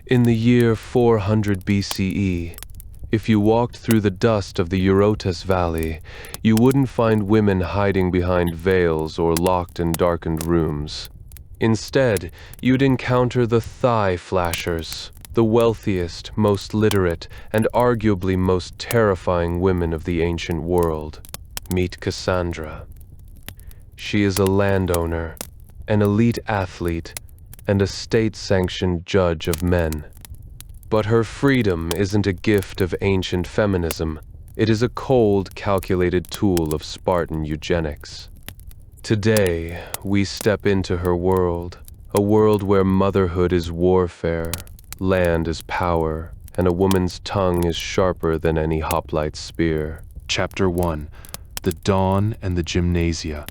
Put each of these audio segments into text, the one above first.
In the year 400 BCE, if you walked through the dust of the Helots Valley, you wouldn't find women hiding behind veils or locked in darkened rooms. Instead, you'd encounter the thigh flashers, the wealthiest, most literate, and arguably most terrifying women of the ancient world. Meet Kassandra. She is a landowner, an elite athlete, and a state-sanctioned judge of men. But her freedom isn't a gift of ancient feminism. It is a cold, calculated tool of Spartan eugenics. Today, we step into her world, a world where motherhood is warfare, land is power, and a woman's tongue is sharper than any hoplite spear. Chapter 1. The Dawn and the Gymnasia.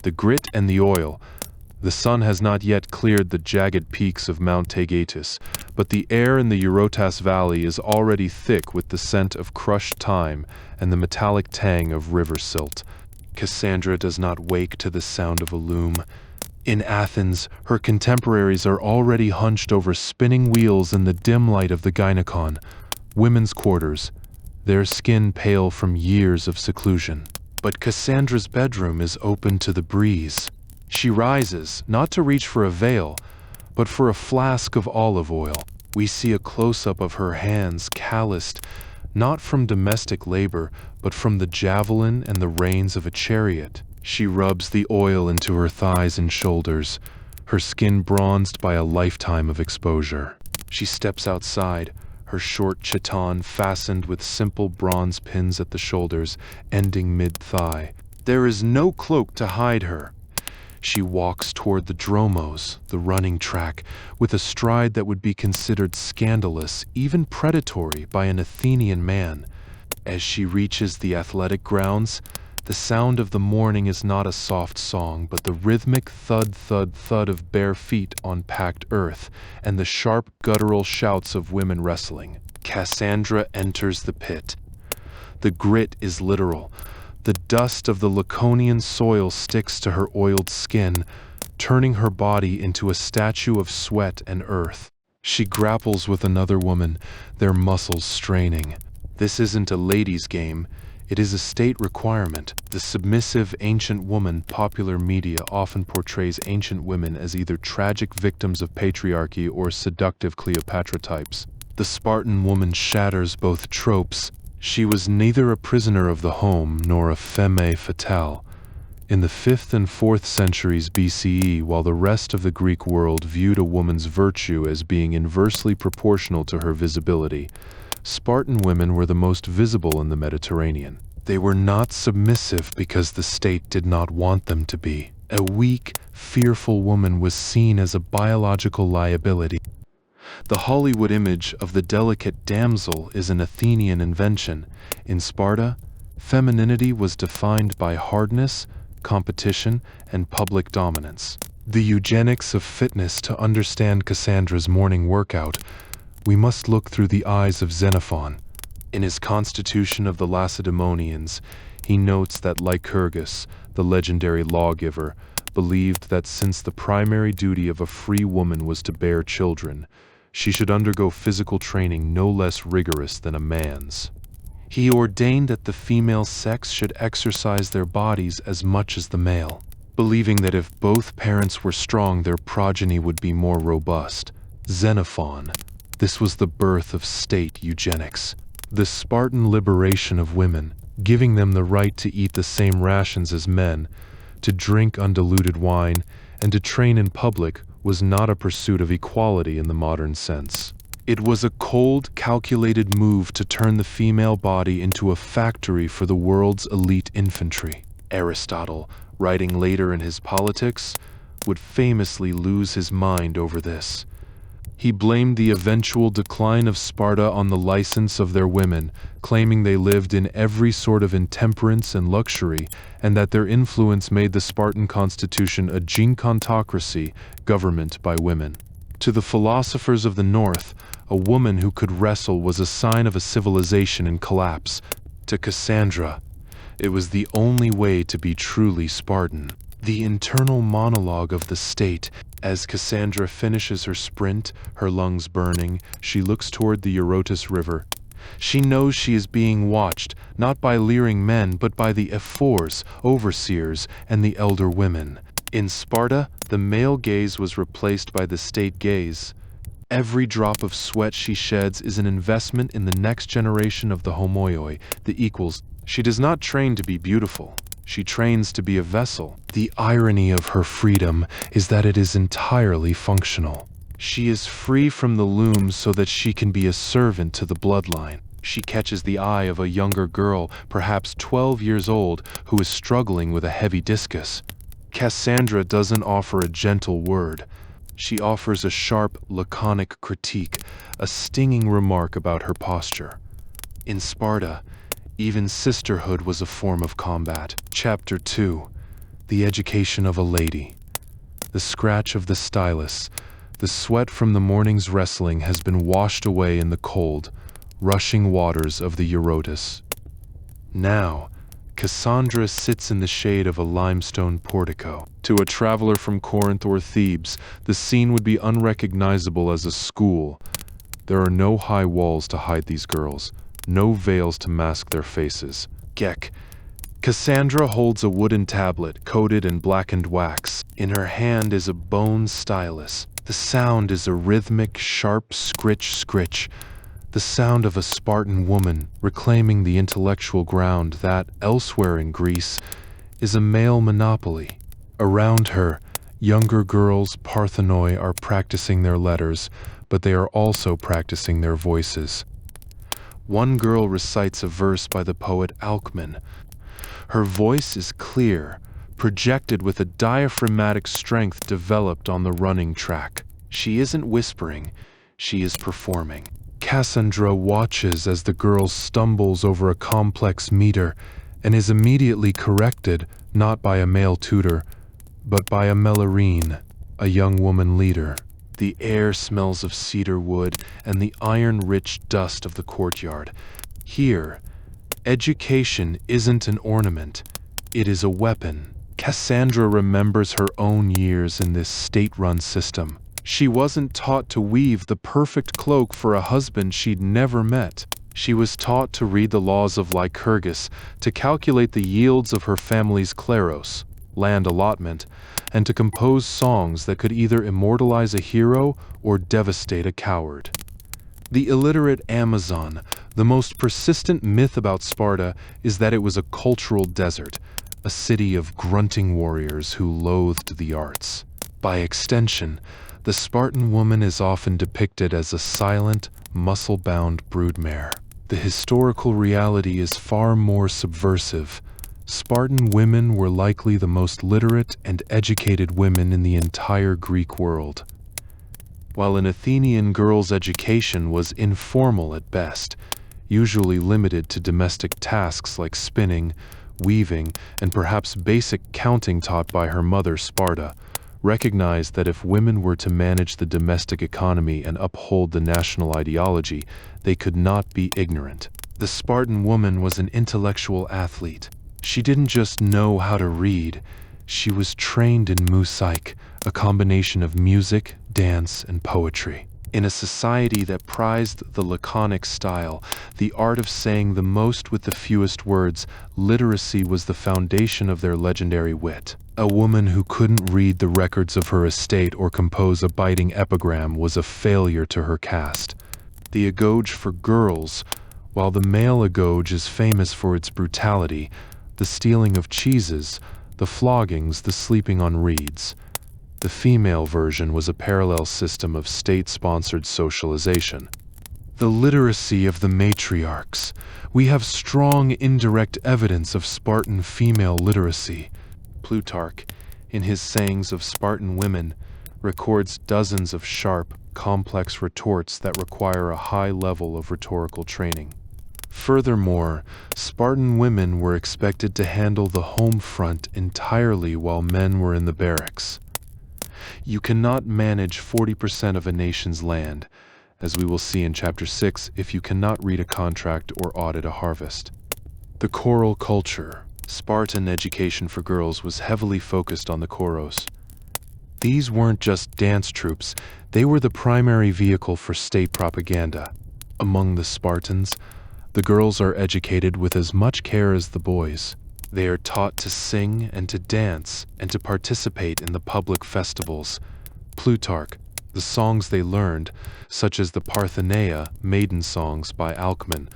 The Grit and the Oil. The sun has not yet cleared the jagged peaks of Mount Taygetus, but the air in the Helots Valley is already thick with the scent of crushed thyme and the metallic tang of river silt. Kassandra does not wake to the sound of a loom. In Athens, her contemporaries are already hunched over spinning wheels in the dim light of the gynekon, women's quarters, their skin pale from years of seclusion. But Kassandra's bedroom is open to the breeze. She rises, not to reach for a veil, but for a flask of olive oil. We see a close-up of her hands calloused, not from domestic labor, but from the javelin and the reins of a chariot. She rubs the oil into her thighs and shoulders, her skin bronzed by a lifetime of exposure. She steps outside, her short chiton fastened with simple bronze pins at the shoulders, ending mid-thigh. There is no cloak to hide her. She walks toward the dromos, the running track, with a stride that would be considered scandalous, even predatory, by an Athenian man. As she reaches the athletic grounds, the sound of the morning is not a soft song, but the rhythmic thud-thud-thud of bare feet on packed earth, and the sharp guttural shouts of women wrestling. Kassandra enters the pit. The grit is literal. The dust of the Laconian soil sticks to her oiled skin, turning her body into a statue of sweat and earth. She grapples with another woman, their muscles straining. This isn't a ladies' game. It is a state requirement. The submissive ancient woman popular media often portrays ancient women as either tragic victims of patriarchy or seductive Cleopatra types. The Spartan woman shatters both tropes. She was neither a prisoner of the home nor a femme fatale. In the 5th and 4th centuries BCE, while the rest of the Greek world viewed a woman's virtue as being inversely proportional to her visibility, Spartan women were the most visible in the Mediterranean. They were not submissive because the state did not want them to be. A weak, fearful woman was seen as a biological liability. The Hollywood image of the delicate damsel is an Athenian invention. In Sparta, femininity was defined by hardness, competition, and public dominance. The eugenics of fitness. To understand Kassandra's morning workout, we must look through the eyes of Xenophon. In his Constitution of the Lacedaemonians, he notes that Lycurgus, the legendary lawgiver, believed that since the primary duty of a free woman was to bear children, she should undergo physical training no less rigorous than a man's. He ordained that the female sex should exercise their bodies as much as the male, believing that if both parents were strong, their progeny would be more robust. Xenophon. This was the birth of state eugenics. The Spartan liberation of women, giving them the right to eat the same rations as men, to drink undiluted wine, and to train in public, was not a pursuit of equality in the modern sense. It was a cold, calculated move to turn the female body into a factory for the world's elite infantry. Aristotle, writing later in his Politics, would famously lose his mind over this. He blamed the eventual decline of Sparta on the license of their women, claiming they lived in every sort of intemperance and luxury, and that their influence made the Spartan constitution a gynecontocracy, government by women. To the philosophers of the North, a woman who could wrestle was a sign of a civilization in collapse. To Kassandra, it was the only way to be truly Spartan. The internal monologue of the state. As Kassandra finishes her sprint, her lungs burning, she looks toward the Eurotas River. She knows she is being watched, not by leering men, but by the ephors, overseers, and the elder women. In Sparta, the male gaze was replaced by the state gaze. Every drop of sweat she sheds is an investment in the next generation of the homoioi, the equals. She does not train to be beautiful. She trains to be a vessel. The irony of her freedom is that it is entirely functional. She is free from the loom so that she can be a servant to the bloodline. She catches the eye of a younger girl, perhaps 12 years old, who is struggling with a heavy discus. Kassandra doesn't offer a gentle word. She offers a sharp, laconic critique, a stinging remark about her posture. In Sparta, even sisterhood was a form of combat. Chapter 2. The Education of a Lady. The scratch of the stylus, the sweat from the morning's wrestling has been washed away in the cold, rushing waters of the Eurotas. Now, Kassandra sits in the shade of a limestone portico. To a traveler from Corinth or Thebes, the scene would be unrecognizable as a school. There are no high walls to hide these girls, no veils to mask their faces. Gek. Kassandra holds a wooden tablet coated in blackened wax. In her hand is a bone stylus. The sound is a rhythmic, sharp scritch, the sound of a Spartan woman reclaiming the intellectual ground that, elsewhere in Greece, is a male monopoly. Around her, younger girls, Parthenoi, are practicing their letters, but they are also practicing their voices. One girl recites a verse by the poet Alcman. Her voice is clear, projected with a diaphragmatic strength developed on the running track. She isn't whispering, she is performing. Kassandra watches as the girl stumbles over a complex meter and is immediately corrected, not by a male tutor, but by a Melarine, a young woman leader. The air smells of cedar wood and the iron-rich dust of the courtyard. Here, education isn't an ornament, it is a weapon. Kassandra remembers her own years in this state-run system. She wasn't taught to weave the perfect cloak for a husband she'd never met. She was taught to read the laws of Lycurgus, to calculate the yields of her family's kleros, land allotment, and to compose songs that could either immortalize a hero or devastate a coward. The illiterate Amazon, the most persistent myth about Sparta, is that it was a cultural desert, a city of grunting warriors who loathed the arts. By extension, the Spartan woman is often depicted as a silent, muscle-bound broodmare. The historical reality is far more subversive. Spartan women were likely the most literate and educated women in the entire Greek world. While an Athenian girl's education was informal at best, usually limited to domestic tasks like spinning, weaving, and perhaps basic counting taught by her mother Sparta, recognized that if women were to manage the domestic economy and uphold the national ideology, they could not be ignorant. The Spartan woman was an intellectual athlete. She didn't just know how to read, she was trained in moussaik, a combination of music, dance, and poetry. In a society that prized the laconic style, the art of saying the most with the fewest words, literacy was the foundation of their legendary wit. A woman who couldn't read the records of her estate or compose a biting epigram was a failure to her caste. The agoge for girls, while the male agoge is famous for its brutality, the stealing of cheeses, the floggings, the sleeping on reeds. The female version was a parallel system of state-sponsored socialization. The literacy of the matriarchs. We have strong indirect evidence of Spartan female literacy. Plutarch, in his sayings of Spartan women, records dozens of sharp, complex retorts that require a high level of rhetorical training. Furthermore, Spartan women were expected to handle the home front entirely while men were in the barracks. You cannot manage 40% of a nation's land, as we will see in Chapter 6, if you cannot read a contract or audit a harvest. The choral culture. Spartan education for girls was heavily focused on the choros. These weren't just dance troupes, they were the primary vehicle for state propaganda. Among the Spartans, the girls are educated with as much care as the boys. They are taught to sing and to dance and to participate in the public festivals. Plutarch, the songs they learned, such as the Parthenaea maiden songs by Alcman,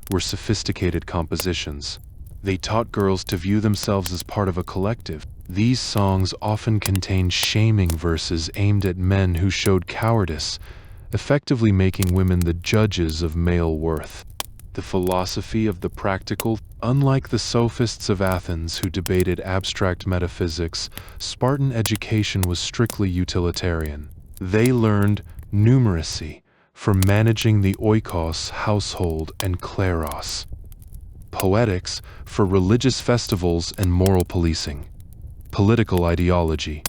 were sophisticated compositions. They taught girls to view themselves as part of a collective. These songs often contained shaming verses aimed at men who showed cowardice, effectively making women the judges of male worth. The philosophy of the practical, unlike the sophists of Athens who debated abstract metaphysics, Spartan education was strictly utilitarian. They learned numeracy for managing the oikos household and kleros, poetics for religious festivals and moral policing, political ideology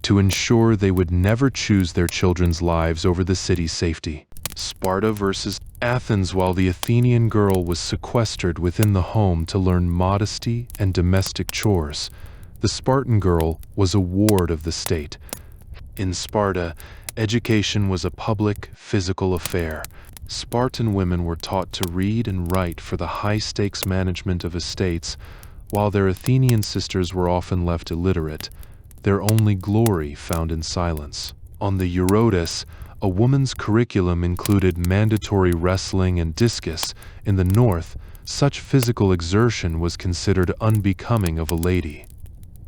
to ensure they would never choose their children's lives over the city's safety. Sparta versus Athens. While the Athenian girl was sequestered within the home to learn modesty and domestic chores, the Spartan girl was a ward of the state. In Sparta, education was a public, physical affair. Spartan women were taught to read and write for the high-stakes management of estates, while their Athenian sisters were often left illiterate, their only glory found in silence. On the Eurotas, a woman's curriculum included mandatory wrestling and discus. In the north, such physical exertion was considered unbecoming of a lady.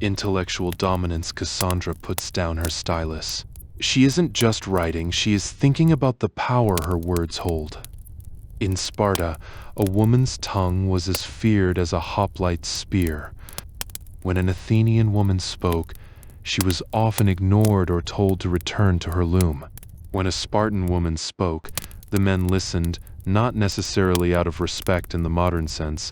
Intellectual dominance. Kassandra puts down her stylus. She isn't just writing, she is thinking about the power her words hold. In Sparta, a woman's tongue was as feared as a hoplite's spear. When an Athenian woman spoke, she was often ignored or told to return to her loom. When a Spartan woman spoke, the men listened, not necessarily out of respect in the modern sense,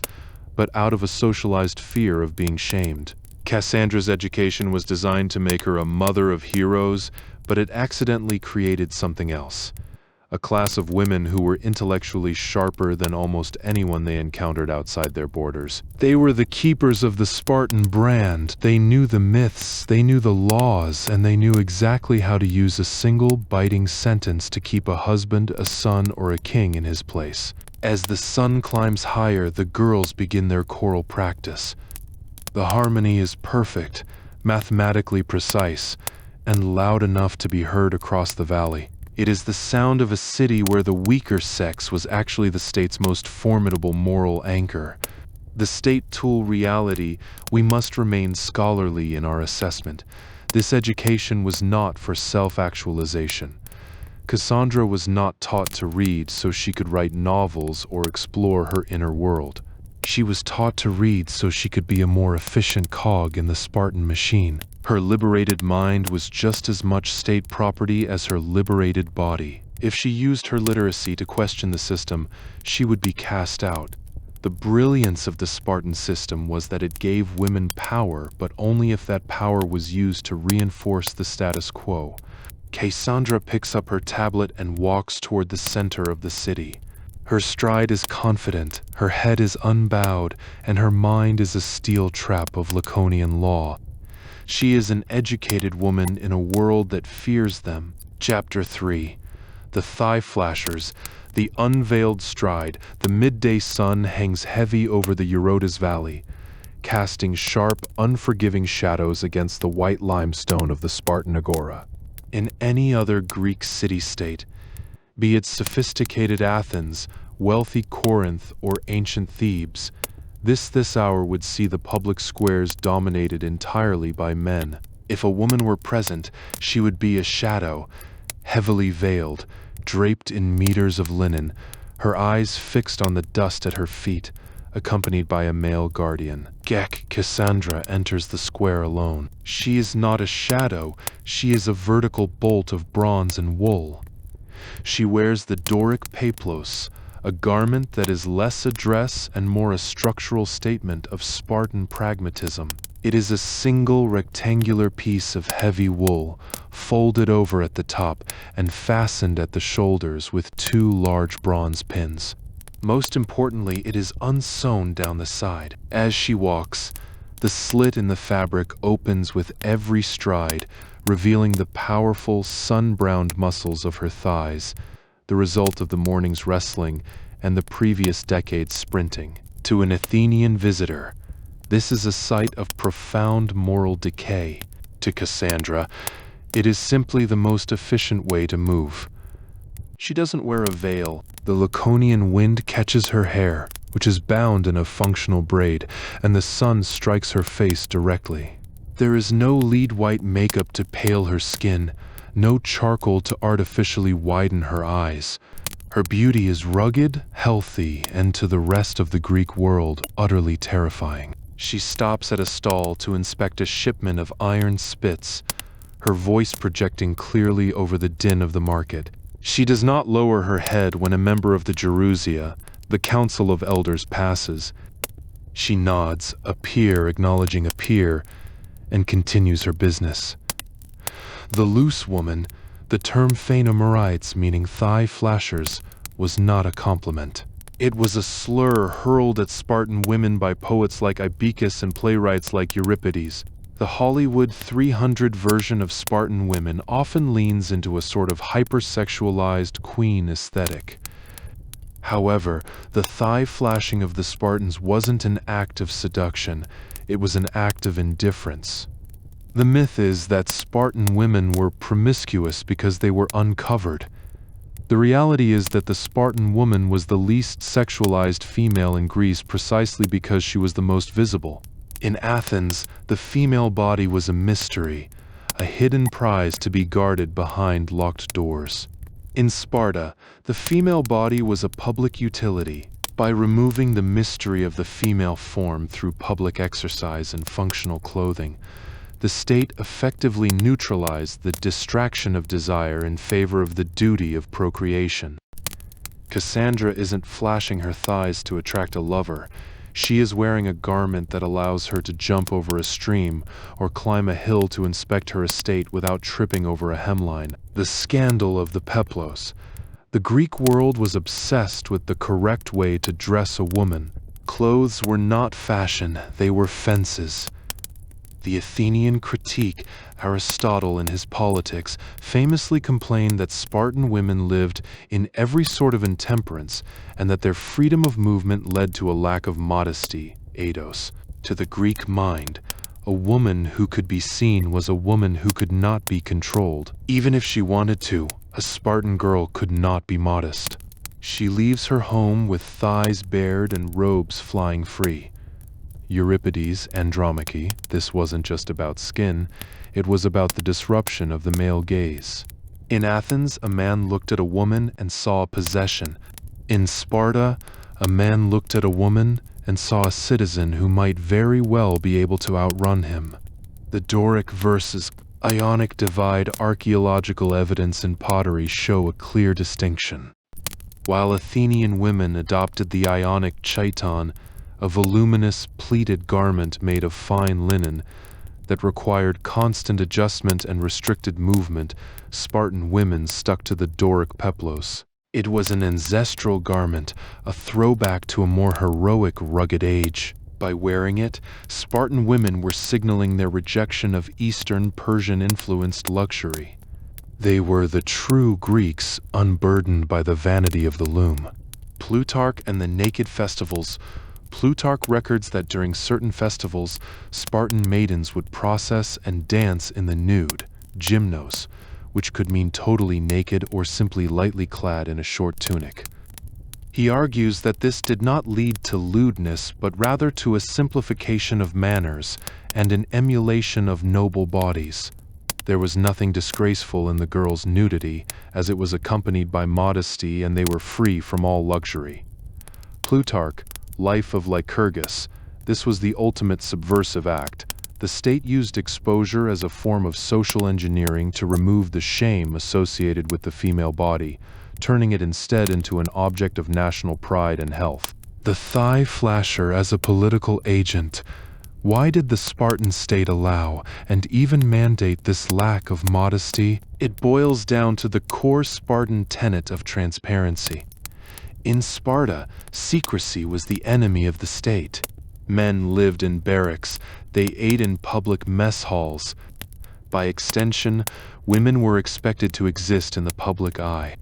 but out of a socialized fear of being shamed. Kassandra's education was designed to make her a mother of heroes, but it accidentally created something else. A class of women who were intellectually sharper than almost anyone they encountered outside their borders. They were the keepers of the Spartan brand. They knew the myths, they knew the laws, and they knew exactly how to use a single biting sentence to keep a husband, a son, or a king in his place. As the sun climbs higher, the girls begin their choral practice. The harmony is perfect, mathematically precise, and loud enough to be heard across the valley. It is the sound of a city where the weaker sex was actually the state's most formidable moral anchor. The state tool reality, we must remain scholarly in our assessment. This education was not for self-actualization. Kassandra was not taught to read so she could write novels or explore her inner world. She was taught to read so she could be a more efficient cog in the Spartan machine. Her liberated mind was just as much state property as her liberated body. If she used her literacy to question the system, she would be cast out. The brilliance of the Spartan system was that it gave women power, but only if that power was used to reinforce the status quo. Kassandra picks up her tablet and walks toward the center of the city. Her stride is confident, her head is unbowed, and her mind is a steel trap of Laconian law. She is an educated woman in a world that fears them. Chapter 3. The Thigh Flashers. The unveiled stride. The midday sun hangs heavy over the Eurotas Valley, casting sharp, unforgiving shadows against the white limestone of the Spartan agora. In any other Greek city-state, be it sophisticated Athens, wealthy Corinth, or ancient Thebes, this hour would see the public squares dominated entirely by men. If a woman were present, she would be a shadow, heavily veiled, draped in meters of linen, her eyes fixed on the dust at her feet, accompanied by a male guardian. Kassandra enters the square alone. She is not a shadow, she is a vertical bolt of bronze and wool. She wears the Doric peplos, a garment that is less a dress and more a structural statement of Spartan pragmatism. It is a single rectangular piece of heavy wool, folded over at the top and fastened at the shoulders with two large bronze pins. Most importantly, it is unsewn down the side. As she walks, the slit in the fabric opens with every stride, revealing the powerful, sun-browned muscles of her thighs, the result of the morning's wrestling and the previous decade's sprinting. To an Athenian visitor, this is a sight of profound moral decay. To Kassandra, it is simply the most efficient way to move. She doesn't wear a veil. The Laconian wind catches her hair, which is bound in a functional braid, and the sun strikes her face directly. There is no lead white makeup to pale her skin, no charcoal to artificially widen her eyes. Her beauty is rugged, healthy, and to the rest of the Greek world, utterly terrifying. She stops at a stall to inspect a shipment of iron spits, her voice projecting clearly over the din of the market. She does not lower her head when a member of the Gerousia, the Council of Elders, passes. She nods, a peer acknowledging a peer, and continues her business. The loose woman, the term phanomorites, meaning thigh flashers, was not a compliment. It was a slur hurled at Spartan women by poets like Ibycus and playwrights like Euripides. The Hollywood 300 version of Spartan women often leans into a sort of hypersexualized queen aesthetic. However, the thigh flashing of the Spartans wasn't an act of seduction, it was an act of indifference. The myth is that Spartan women were promiscuous because they were uncovered. The reality is that the Spartan woman was the least sexualized female in Greece precisely because she was the most visible. In Athens, the female body was a mystery, a hidden prize to be guarded behind locked doors. In Sparta, the female body was a public utility. By removing the mystery of the female form through public exercise and functional clothing, the state effectively neutralized the distraction of desire in favor of the duty of procreation. Kassandra isn't flashing her thighs to attract a lover. She is wearing a garment that allows her to jump over a stream or climb a hill to inspect her estate without tripping over a hemline. The scandal of the peplos. The Greek world was obsessed with the correct way to dress a woman. Clothes were not fashion, they were fences. The Athenian critique, Aristotle in his Politics, famously complained that Spartan women lived in every sort of intemperance and that their freedom of movement led to a lack of modesty, eidos. To the Greek mind, a woman who could be seen was a woman who could not be controlled. Even if she wanted to, a Spartan girl could not be modest. She leaves her home with thighs bared and robes flying free. Euripides' Andromache, this wasn't just about skin, it was about the disruption of the male gaze. In Athens, a man looked at a woman and saw a possession. In Sparta, a man looked at a woman and saw a citizen who might very well be able to outrun him. The Doric versus Ionic divide archaeological evidence in pottery show a clear distinction. While Athenian women adopted the Ionic chiton, a voluminous, pleated garment made of fine linen that required constant adjustment and restricted movement, Spartan women stuck to the Doric peplos. It was an ancestral garment, a throwback to a more heroic, rugged age. By wearing it, Spartan women were signaling their rejection of Eastern Persian-influenced luxury. They were the true Greeks, unburdened by the vanity of the loom. Plutarch and the naked festivals. Plutarch records that during certain festivals, Spartan maidens would process and dance in the nude, gymnos, which could mean totally naked or simply lightly clad in a short tunic. He argues that this did not lead to lewdness, but rather to a simplification of manners and an emulation of noble bodies. There was nothing disgraceful in the girls' nudity, as it was accompanied by modesty and they were free from all luxury. Plutarch, Life of Lycurgus. This was the ultimate subversive act. The state used exposure as a form of social engineering to remove the shame associated with the female body, turning it instead into an object of national pride and health. The thigh flasher as a political agent. Why did the Spartan state allow and even mandate this lack of modesty? It boils down to the core Spartan tenet of transparency. In Sparta, secrecy was the enemy of the state. Men lived in barracks, they ate in public mess halls. By extension, women were expected to exist in the public eye.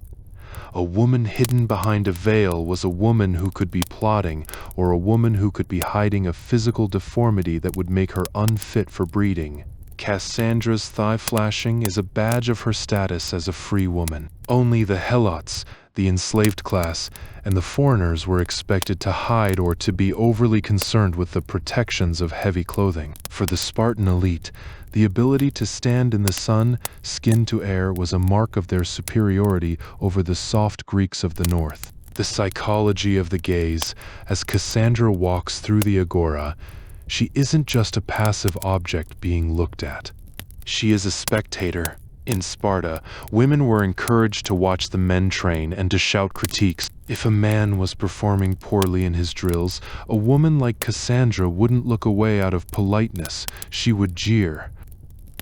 A woman hidden behind a veil was a woman who could be plotting, or a woman who could be hiding a physical deformity that would make her unfit for breeding. Kassandra's thigh flashing is a badge of her status as a free woman. Only the Helots, the enslaved class, and the foreigners were expected to hide or to be overly concerned with the protections of heavy clothing. For the Spartan elite, the ability to stand in the sun, skin to air, was a mark of their superiority over the soft Greeks of the north. The psychology of the gaze. As Kassandra walks through the agora, she isn't just a passive object being looked at. She is a spectator. In Sparta, women were encouraged to watch the men train and to shout critiques. If a man was performing poorly in his drills, a woman like Kassandra wouldn't look away out of politeness. She would jeer.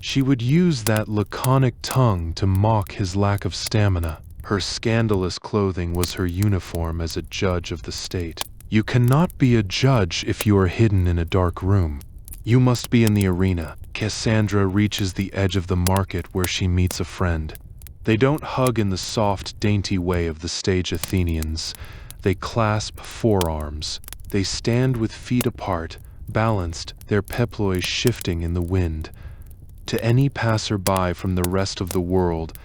She would use that laconic tongue to mock his lack of stamina. Her scandalous clothing was her uniform as a judge of the state. You cannot be a judge if you are hidden in a dark room. You must be in the arena. Kassandra reaches the edge of the market where she meets a friend. They don't hug in the soft, dainty way of the stage Athenians. They clasp forearms. They stand with feet apart, balanced, their peplois shifting in the wind. To any passer-by from the rest of the world,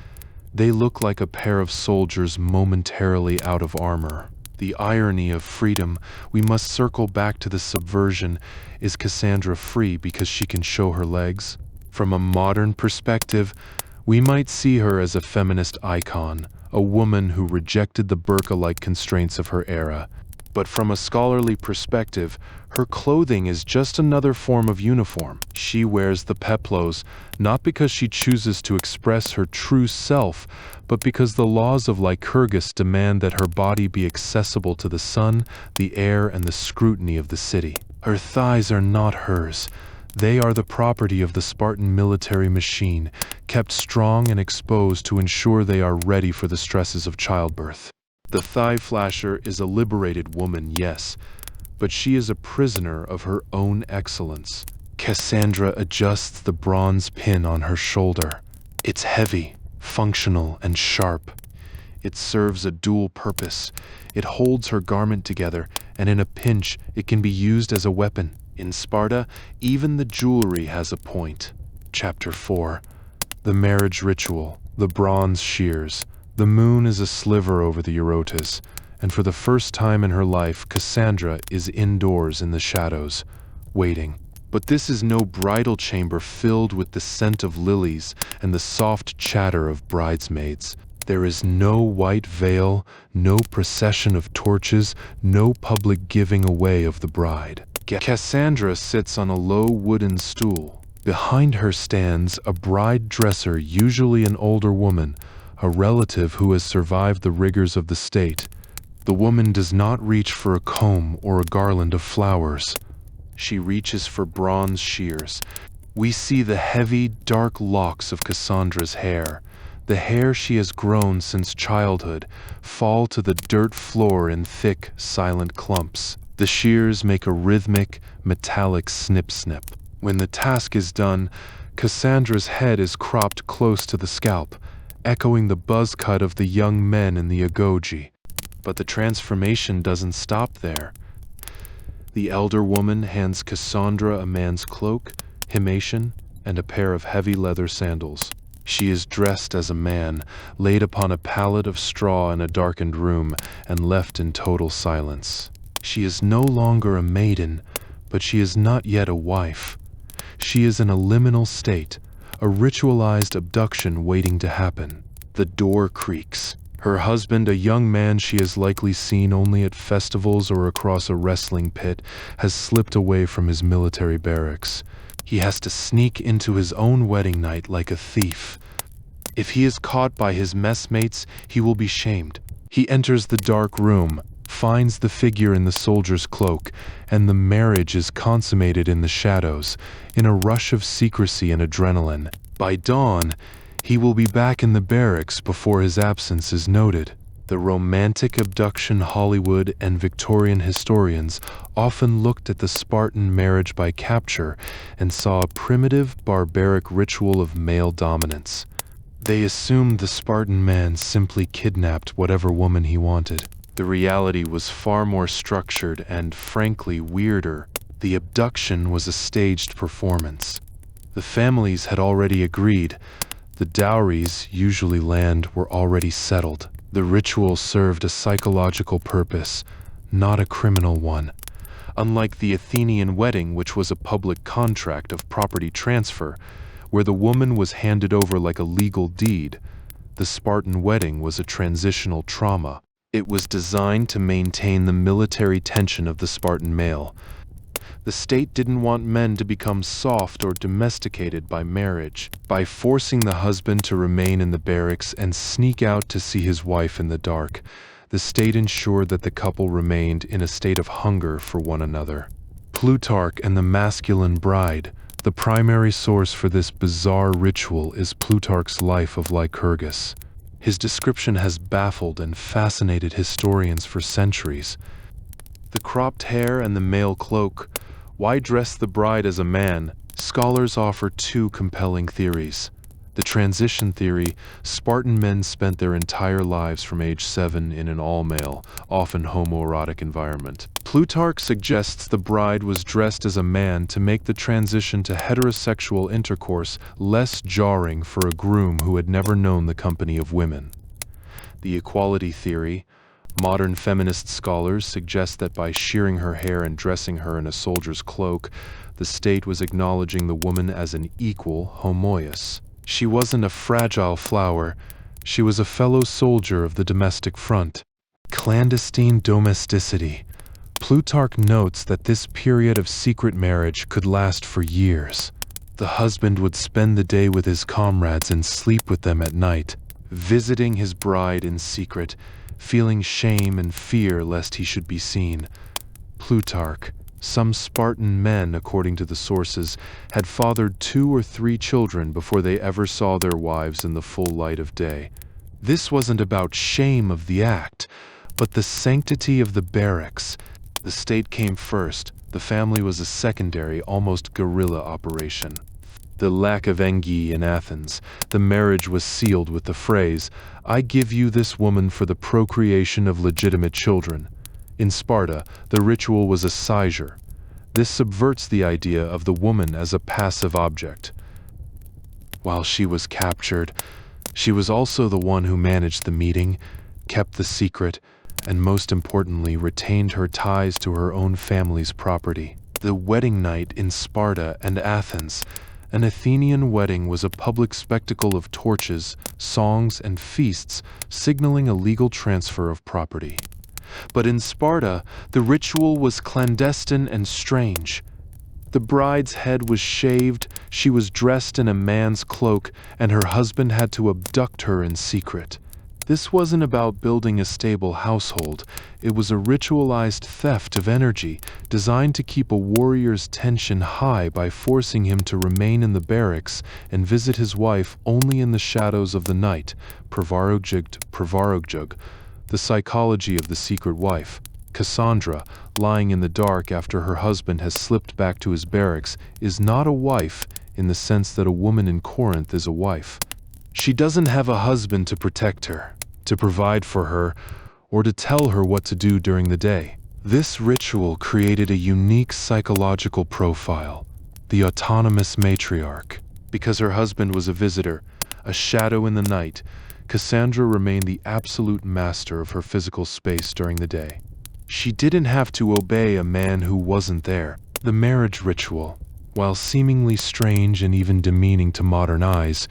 they look like a pair of soldiers momentarily out of armor. The irony of freedom, we must circle back to the subversion. Is Kassandra free because she can show her legs? From a modern perspective, we might see her as a feminist icon, a woman who rejected the burqa-like constraints of her era. But from a scholarly perspective, her clothing is just another form of uniform. She wears the peplos, not because she chooses to express her true self, but because the laws of Lycurgus demand that her body be accessible to the sun, the air, and the scrutiny of the city. Her thighs are not hers. They are the property of the Spartan military machine, kept strong and exposed to ensure they are ready for the stresses of childbirth. The thigh flasher is a liberated woman, yes, but she is a prisoner of her own excellence. Kassandra adjusts the bronze pin on her shoulder. It's heavy, functional, and sharp. It serves a dual purpose. It holds her garment together, and in a pinch, it can be used as a weapon. In Sparta, even the jewelry has a point. Chapter 4. The marriage ritual, the bronze shears. The moon is a sliver over the Eurotas, and for the first time in her life, Kassandra is indoors in the shadows, waiting. But this is no bridal chamber filled with the scent of lilies and the soft chatter of bridesmaids. There is no white veil, no procession of torches, no public giving away of the bride. Kassandra sits on a low wooden stool. Behind her stands a bride dresser, usually an older woman, a relative who has survived the rigors of the state. The woman does not reach for a comb or a garland of flowers. She reaches for bronze shears. We see the heavy, dark locks of Kassandra's hair, the hair she has grown since childhood, fall to the dirt floor in thick, silent clumps. The shears make a rhythmic, metallic snip-snip. When the task is done, Kassandra's head is cropped close to the scalp, echoing the buzz cut of the young men in the agoge. But the transformation doesn't stop there. The elder woman hands Kassandra a man's cloak, himation, and a pair of heavy leather sandals. She is dressed as a man, laid upon a pallet of straw in a darkened room, and left in total silence. She is no longer a maiden, but she is not yet a wife. She is in a liminal state, a ritualized abduction waiting to happen. The door creaks. Her husband, a young man she has likely seen only at festivals or across a wrestling pit, has slipped away from his military barracks. He has to sneak into his own wedding night like a thief. If he is caught by his messmates, he will be shamed. He enters the dark room, finds the figure in the soldier's cloak, and the marriage is consummated in the shadows, in a rush of secrecy and adrenaline. By dawn, he will be back in the barracks before his absence is noted. The romantic abduction Hollywood and Victorian historians often looked at the Spartan marriage by capture and saw a primitive, barbaric ritual of male dominance. They assumed the Spartan man simply kidnapped whatever woman he wanted. The reality was far more structured and, frankly, weirder. The abduction was a staged performance. The families had already agreed. The dowries, usually land, were already settled. The ritual served a psychological purpose, not a criminal one. Unlike the Athenian wedding, which was a public contract of property transfer, where the woman was handed over like a legal deed, the Spartan wedding was a transitional trauma. It was designed to maintain the military tension of the Spartan male. The state didn't want men to become soft or domesticated by marriage, by forcing the husband to remain in the barracks and sneak out to see his wife in the dark. The state ensured that the couple remained in a state of hunger for one another. Plutarch and the masculine bride. The primary source for this bizarre ritual is Plutarch's Life of Lycurgus. His description has baffled and fascinated historians for centuries. The cropped hair and the male cloak. Why dress the bride as a man? Scholars offer two compelling theories. The transition theory: Spartan men spent their entire lives from age 7 in an all-male, often homoerotic environment. Plutarch suggests the bride was dressed as a man to make the transition to heterosexual intercourse less jarring for a groom who had never known the company of women. The equality theory: modern feminist scholars suggest that by shearing her hair and dressing her in a soldier's cloak, the state was acknowledging the woman as an equal homoios. She wasn't a fragile flower, she was a fellow soldier of the domestic front. Clandestine domesticity. Plutarch notes that this period of secret marriage could last for years. The husband would spend the day with his comrades and sleep with them at night, visiting his bride in secret, feeling shame and fear lest he should be seen. Plutarch: some Spartan men, according to the sources, had fathered 2 or 3 children before they ever saw their wives in the full light of day. This wasn't about shame of the act, but the sanctity of the barracks. The state came first, the family was a secondary, almost guerrilla operation. The lack of engi in Athens, the marriage was sealed with the phrase, "I give you this woman for the procreation of legitimate children." In Sparta, the ritual was a seizure. This subverts the idea of the woman as a passive object. While she was captured, she was also the one who managed the meeting, kept the secret, and most importantly, retained her ties to her own family's property. The wedding night in Sparta and Athens. An Athenian wedding was a public spectacle of torches, songs, and feasts, signaling a legal transfer of property. But in Sparta, the ritual was clandestine and strange. The bride's head was shaved, she was dressed in a man's cloak, and her husband had to abduct her in secret. This wasn't about building a stable household, it was a ritualized theft of energy, designed to keep a warrior's tension high by forcing him to remain in the barracks and visit his wife only in the shadows of the night. Provarojug, the psychology of the secret wife. Kassandra, lying in the dark after her husband has slipped back to his barracks, is not a wife in the sense that a woman in Corinth is a wife. She doesn't have a husband to protect her, to provide for her, or to tell her what to do during the day. This ritual created a unique psychological profile, the autonomous matriarch. Because her husband was a visitor, a shadow in the night, Kassandra remained the absolute master of her physical space during the day. She didn't have to obey a man who wasn't there. The marriage ritual, while seemingly strange and even demeaning to modern eyes,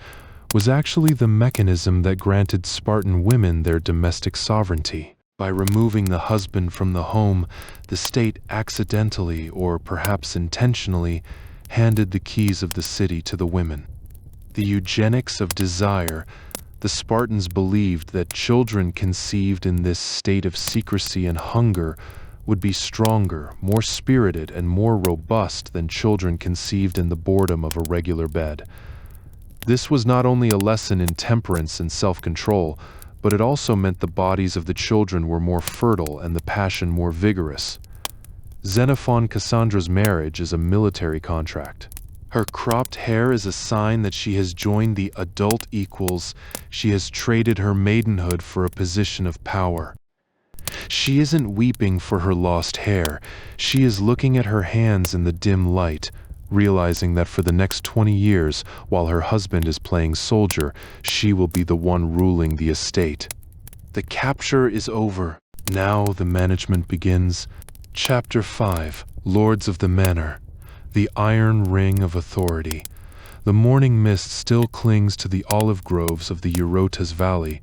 was actually the mechanism that granted Spartan women their domestic sovereignty. By removing the husband from the home, the state accidentally, or perhaps intentionally, handed the keys of the city to the women. The eugenics of desire. The Spartans believed that children conceived in this state of secrecy and hunger would be stronger, more spirited, and more robust than children conceived in the boredom of a regular bed. This was not only a lesson in temperance and self-control, but it also meant the bodies of the children were more fertile and the passion more vigorous. Xenophon-Cassandra's marriage is a military contract. Her cropped hair is a sign that she has joined the adult equals. She has traded her maidenhood for a position of power. She isn't weeping for her lost hair. She is looking at her hands in the dim light, realizing that for the next 20 years, while her husband is playing soldier, she will be the one ruling the estate. The capture is over. Now the management begins. Chapter 5. Lords of the Manor. The Iron Ring of Authority. The morning mist still clings to the olive groves of the Eurotas Valley,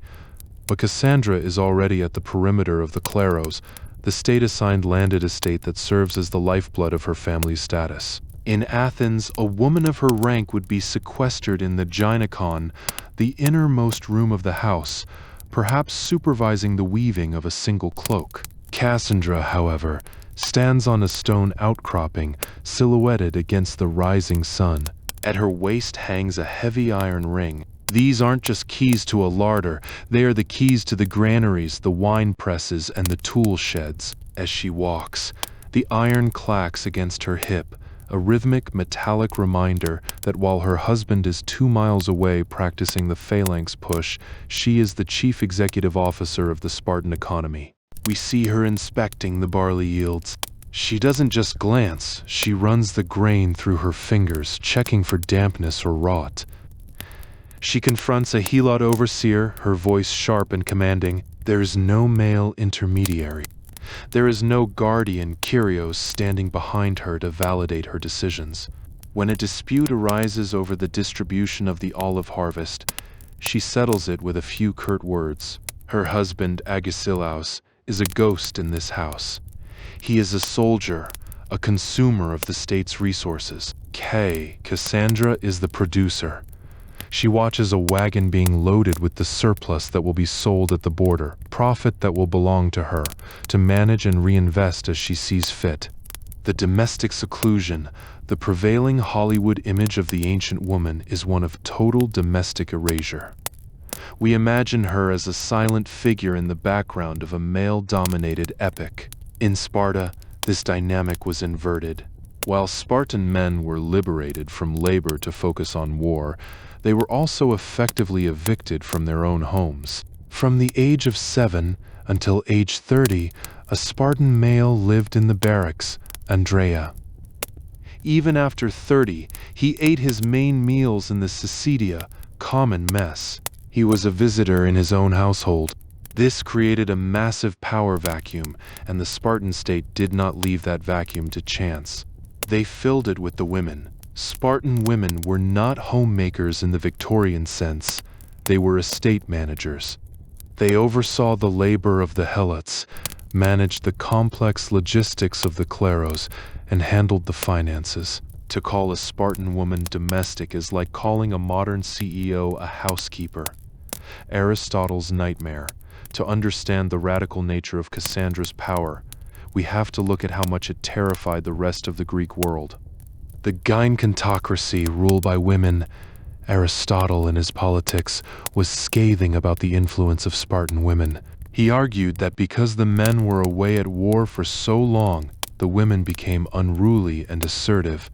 but Kassandra is already at the perimeter of the Claros, the state-assigned landed estate that serves as the lifeblood of her family's status. In Athens, a woman of her rank would be sequestered in the gynecon, the innermost room of the house, perhaps supervising the weaving of a single cloak. Kassandra, however, stands on a stone outcropping, silhouetted against the rising sun. At her waist hangs a heavy iron ring. These aren't just keys to a larder, they are the keys to the granaries, the wine presses, and the tool sheds. As she walks, the iron clacks against her hip, a rhythmic, metallic reminder that while her husband is 2 miles away practicing the phalanx push, she is the chief executive officer of the Spartan economy. We see her inspecting the barley yields. She doesn't just glance, she runs the grain through her fingers, checking for dampness or rot. She confronts a Helot overseer, her voice sharp and commanding. There is no male intermediary. There is no guardian Kyrios standing behind her to validate her decisions. When a dispute arises over the distribution of the olive harvest, she settles it with a few curt words. Her husband, Agesilaus, is a ghost in this house. He is a soldier, a consumer of the state's resources. Kassandra is the producer. She watches a wagon being loaded with the surplus that will be sold at the border, profit that will belong to her, to manage and reinvest as she sees fit. The domestic seclusion, the prevailing Hollywood image of the ancient woman, is one of total domestic erasure. We imagine her as a silent figure in the background of a male-dominated epic. In Sparta, this dynamic was inverted. While Spartan men were liberated from labor to focus on war, they were also effectively evicted from their own homes. From the age of 7 until age 30, a Spartan male lived in the barracks, Andrea. Even after 30, he ate his main meals in the Sycidia, common mess. He was a visitor in his own household. This created a massive power vacuum, and the Spartan state did not leave that vacuum to chance. They filled it with the women. Spartan women were not homemakers in the Victorian sense. They were estate managers. They oversaw the labor of the Helots, managed the complex logistics of the Claros, and handled the finances. To call a Spartan woman domestic is like calling a modern CEO a housekeeper. Aristotle's nightmare. To understand the radical nature of Kassandra's power, we have to look at how much it terrified the rest of the Greek world. The gynecontocracy ruled by women, Aristotle in his Politics was scathing about the influence of Spartan women. He argued that because the men were away at war for so long, the women became unruly and assertive.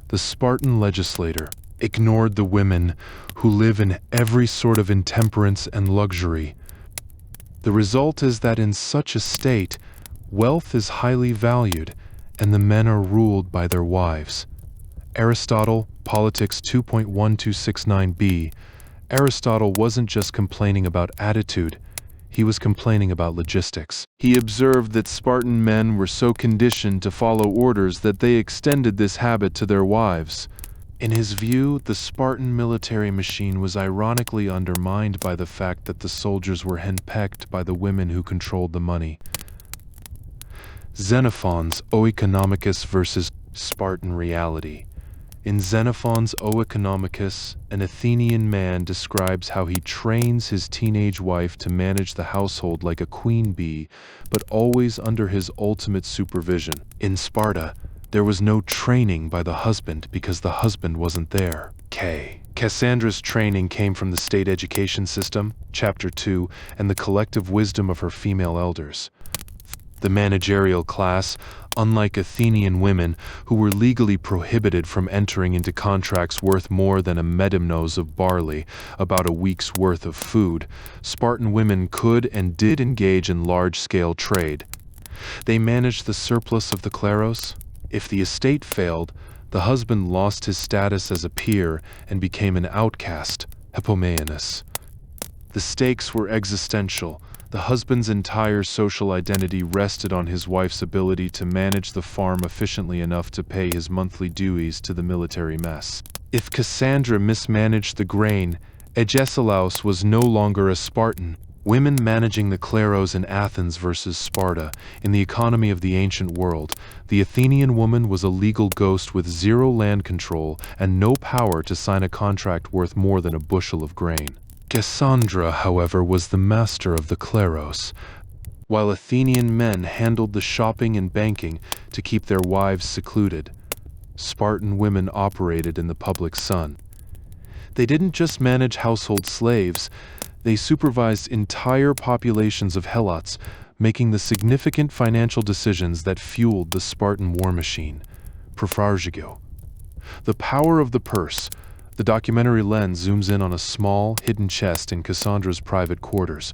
The Spartan legislator ignored the women who live in every sort of intemperance and luxury. The result is that in such a state, wealth is highly valued, and the men are ruled by their wives. Aristotle, Politics 2.1269b. Aristotle wasn't just complaining about attitude, he was complaining about logistics. He observed that Spartan men were so conditioned to follow orders that they extended this habit to their wives. In his view, the Spartan military machine was ironically undermined by the fact that the soldiers were henpecked by the women who controlled the money. Xenophon's O Economicus versus Spartan reality. In Xenophon's O Economicus, an Athenian man describes how he trains his teenage wife to manage the household like a queen bee, but always under his ultimate supervision. In Sparta, there was no training by the husband because the husband wasn't there. Kassandra's training came from the state education system, Chapter 2, and the collective wisdom of her female elders. The managerial class, unlike Athenian women who were legally prohibited from entering into contracts worth more than a medimnos of barley, about a week's worth of food, Spartan women could and did engage in large-scale trade. They managed the surplus of the kleros. If the estate failed, the husband lost his status as a peer and became an outcast, hypomeanus. The stakes were existential. The husband's entire social identity rested on his wife's ability to manage the farm efficiently enough to pay his monthly dues to the military mess. If Kassandra mismanaged the grain, Agesilaus was no longer a Spartan. Women managing the kleros in Athens versus Sparta. In the economy of the ancient world, the Athenian woman was a legal ghost with zero land control and no power to sign a contract worth more than a bushel of grain. Kassandra, however, was the master of the kleros. While Athenian men handled the shopping and banking to keep their wives secluded, Spartan women operated in the public sun. They didn't just manage household slaves, they supervised entire populations of Helots, making the significant financial decisions that fueled the Spartan war machine. Prophargio. The power of the purse. The documentary lens zooms in on a small, hidden chest in Kassandra's private quarters.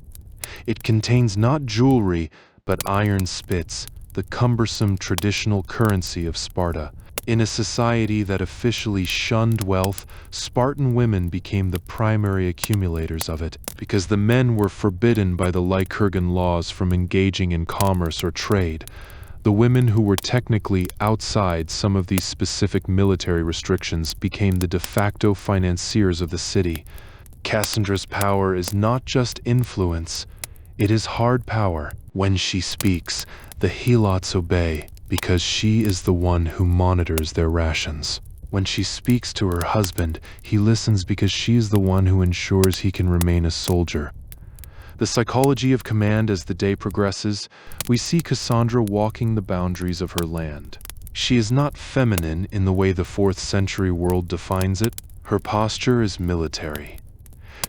It contains not jewelry, but iron spits, the cumbersome traditional currency of Sparta. In a society that officially shunned wealth, Spartan women became the primary accumulators of it, because the men were forbidden by the Lycurgan laws from engaging in commerce or trade. The women who were technically outside some of these specific military restrictions became the de facto financiers of the city. Kassandra's power is not just influence, it is hard power. When she speaks, the Helots obey, because she is the one who monitors their rations. When she speaks to her husband, he listens because she is the one who ensures he can remain a soldier. The psychology of command. As the day progresses, we see Kassandra walking the boundaries of her land. She is not feminine in the way the 4th century world defines it. Her posture is military.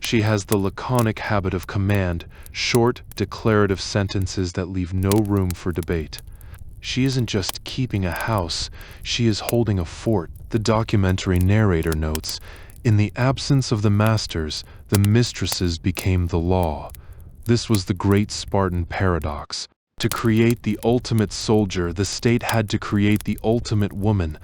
She has the laconic habit of command, short, declarative sentences that leave no room for debate. She isn't just keeping a house, she is holding a fort. The documentary narrator notes, in the absence of the masters, the mistresses became the law. This was the great Spartan paradox. To create the ultimate soldier, the state had to create the ultimate woman,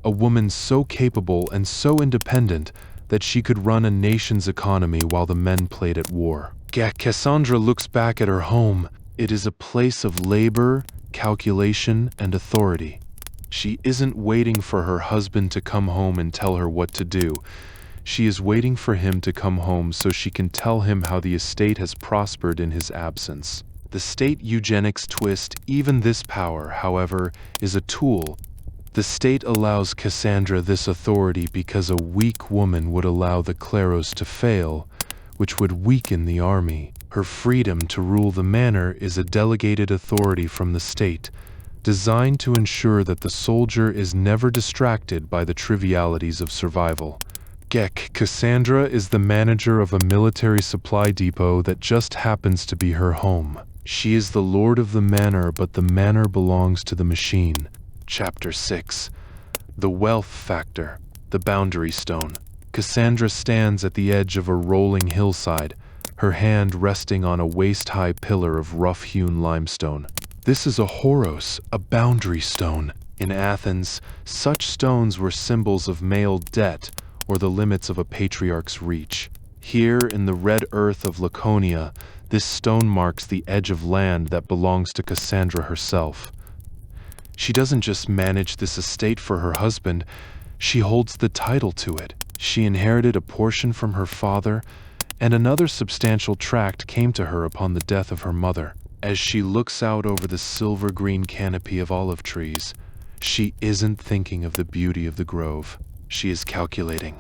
a woman so capable and so independent that she could run a nation's economy while the men played at war. Kassandra looks back at her home. It is a place of labor, calculation, and authority. She isn't waiting for her husband to come home and tell her what to do. She is waiting for him to come home so she can tell him how the estate has prospered in his absence. The state eugenics twist. Even this power, however, is a tool. The state allows Kassandra this authority because a weak woman would allow the kleros to fail, which would weaken the army. Her freedom to rule the manor is a delegated authority from the state, designed to ensure that the soldier is never distracted by the trivialities of survival. Kassandra is the manager of a military supply depot that just happens to be her home. She is the lord of the manor, but the manor belongs to the machine. Chapter 6. The wealth factor, the boundary stone. Kassandra stands at the edge of a rolling hillside, her hand resting on a waist-high pillar of rough-hewn limestone. This is a horos, a boundary stone. In Athens, such stones were symbols of male debt or the limits of a patriarch's reach. Here, in the red earth of Laconia, this stone marks the edge of land that belongs to Kassandra herself. She doesn't just manage this estate for her husband, she holds the title to it. She inherited a portion from her father, and another substantial tract came to her upon the death of her mother. As she looks out over the silver-green canopy of olive trees, she isn't thinking of the beauty of the grove. She is calculating.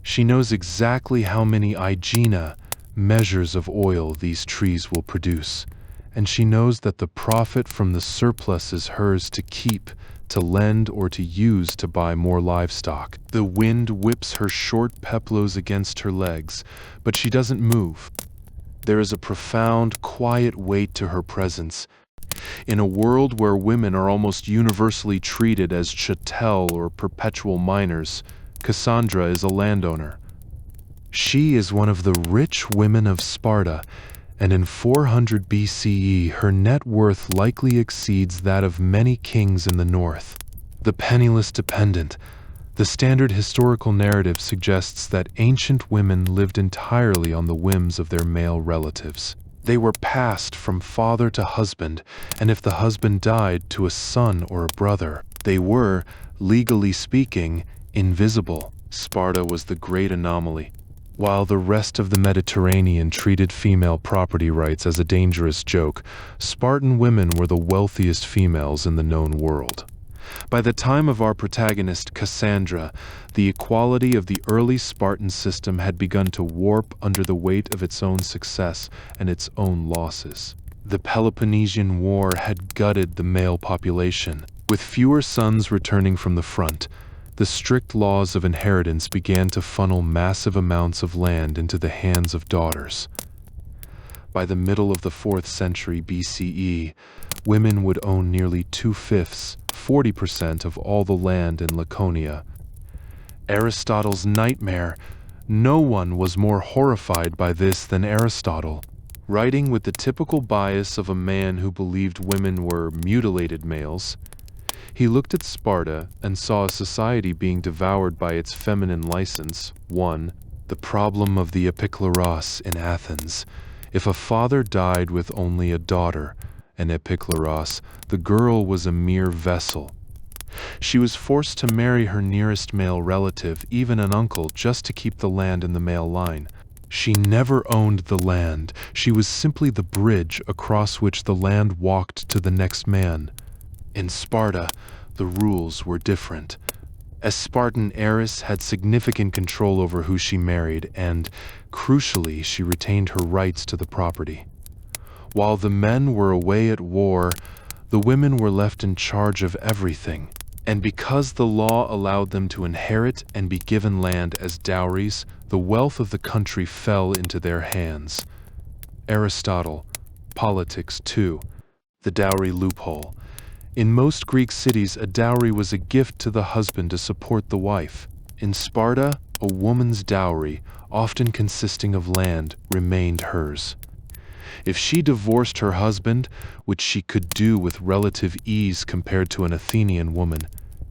She knows exactly how many aegina, measures of oil, these trees will produce, and she knows that the profit from the surplus is hers to keep, to lend, or to use to buy more livestock. The wind whips her short peplos against her legs, but she doesn't move. There is a profound, quiet weight to her presence. In a world where women are almost universally treated as chattel or perpetual minors, Kassandra is a landowner. She is one of the rich women of Sparta, and in 400 BCE her net worth likely exceeds that of many kings in the north. The penniless dependent. The standard historical narrative suggests that ancient women lived entirely on the whims of their male relatives. They were passed from father to husband, and if the husband died, to a son or a brother. They were, legally speaking, invisible. Sparta was the great anomaly. While the rest of the Mediterranean treated female property rights as a dangerous joke, Spartan women were the wealthiest females in the known world. By the time of our protagonist, Kassandra, the equality of the early Spartan system had begun to warp under the weight of its own success and its own losses. The Peloponnesian War had gutted the male population. With fewer sons returning from the front, the strict laws of inheritance began to funnel massive amounts of land into the hands of daughters. By the middle of the 4th century BCE, women would own nearly 2/5, 40% of all the land in Laconia. Aristotle's nightmare. No one was more horrified by this than Aristotle. Writing with the typical bias of a man who believed women were mutilated males, he looked at Sparta and saw a society being devoured by its feminine license. 1. The problem of the epikleros in Athens. If a father died with only a daughter, an epikleros, the girl was a mere vessel. She was forced to marry her nearest male relative, even an uncle, just to keep the land in the male line. She never owned the land. She was simply the bridge across which the land walked to the next man. In Sparta, the rules were different. A Spartan heiress had significant control over who she married, and, crucially, she retained her rights to the property. While the men were away at war, the women were left in charge of everything. And because the law allowed them to inherit and be given land as dowries, the wealth of the country fell into their hands. Aristotle, Politics 2, the dowry loophole. In most Greek cities, a dowry was a gift to the husband to support the wife. In Sparta, a woman's dowry, often consisting of land, remained hers. If she divorced her husband, which she could do with relative ease compared to an Athenian woman,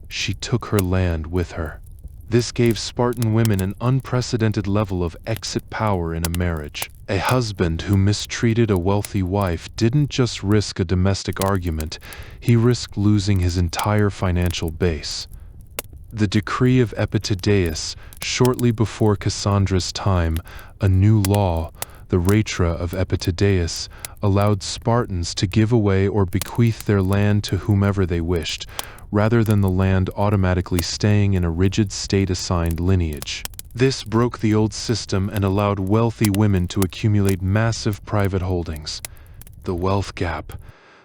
she took her land with her. This gave Spartan women an unprecedented level of exit power in a marriage. A husband who mistreated a wealthy wife didn't just risk a domestic argument, he risked losing his entire financial base. The decree of Epitideus, shortly before Cassandra's time, a new law, the Ratra of Epitideus, allowed Spartans to give away or bequeath their land to whomever they wished, rather than the land automatically staying in a rigid state-assigned lineage. This broke the old system and allowed wealthy women to accumulate massive private holdings. The wealth gap.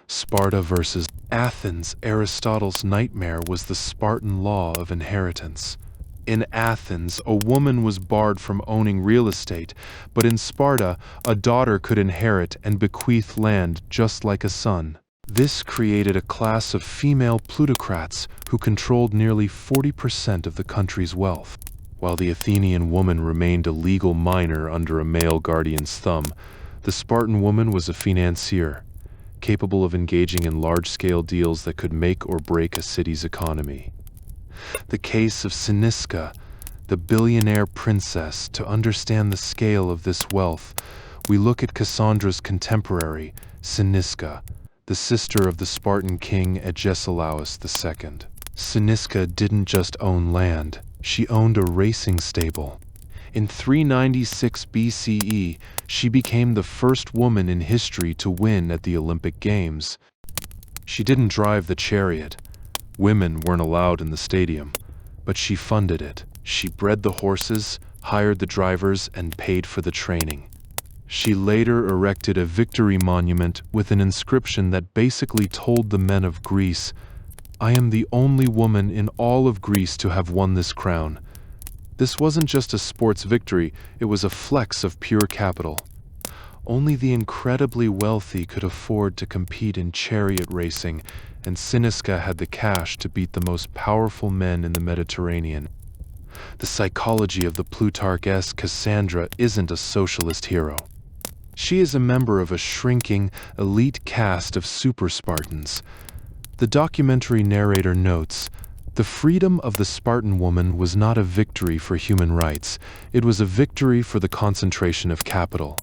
Sparta versus Athens. Aristotle's nightmare was the Spartan law of inheritance. In Athens, a woman was barred from owning real estate, but in Sparta, a daughter could inherit and bequeath land just like a son. This created a class of female plutocrats who controlled nearly 40% of the country's wealth. While the Athenian woman remained a legal minor under a male guardian's thumb, the Spartan woman was a financier, capable of engaging in large-scale deals that could make or break a city's economy. The case of Cyniska, the billionaire princess. To understand the scale of this wealth, we look at Cassandra's contemporary, Cyniska, the sister of the Spartan king Agesilaus II. Cyniska didn't just own land, she owned a racing stable. In 396 BCE, she became the first woman in history to win at the Olympic Games. She didn't drive the chariot. Women weren't allowed in the stadium, but she funded it. She bred the horses, hired the drivers, and paid for the training. She later erected a victory monument with an inscription that basically told the men of Greece, "I am the only woman in all of Greece to have won this crown." This wasn't just a sports victory, it was a flex of pure capital. Only the incredibly wealthy could afford to compete in chariot racing, and Cynisca had the cash to beat the most powerful men in the Mediterranean. The psychology of the Plutarch-esque Kassandra isn't a socialist hero. She is a member of a shrinking, elite caste of super Spartans. The documentary narrator notes, "The freedom of the Spartan woman was not a victory for human rights, it was a victory for the concentration of capital."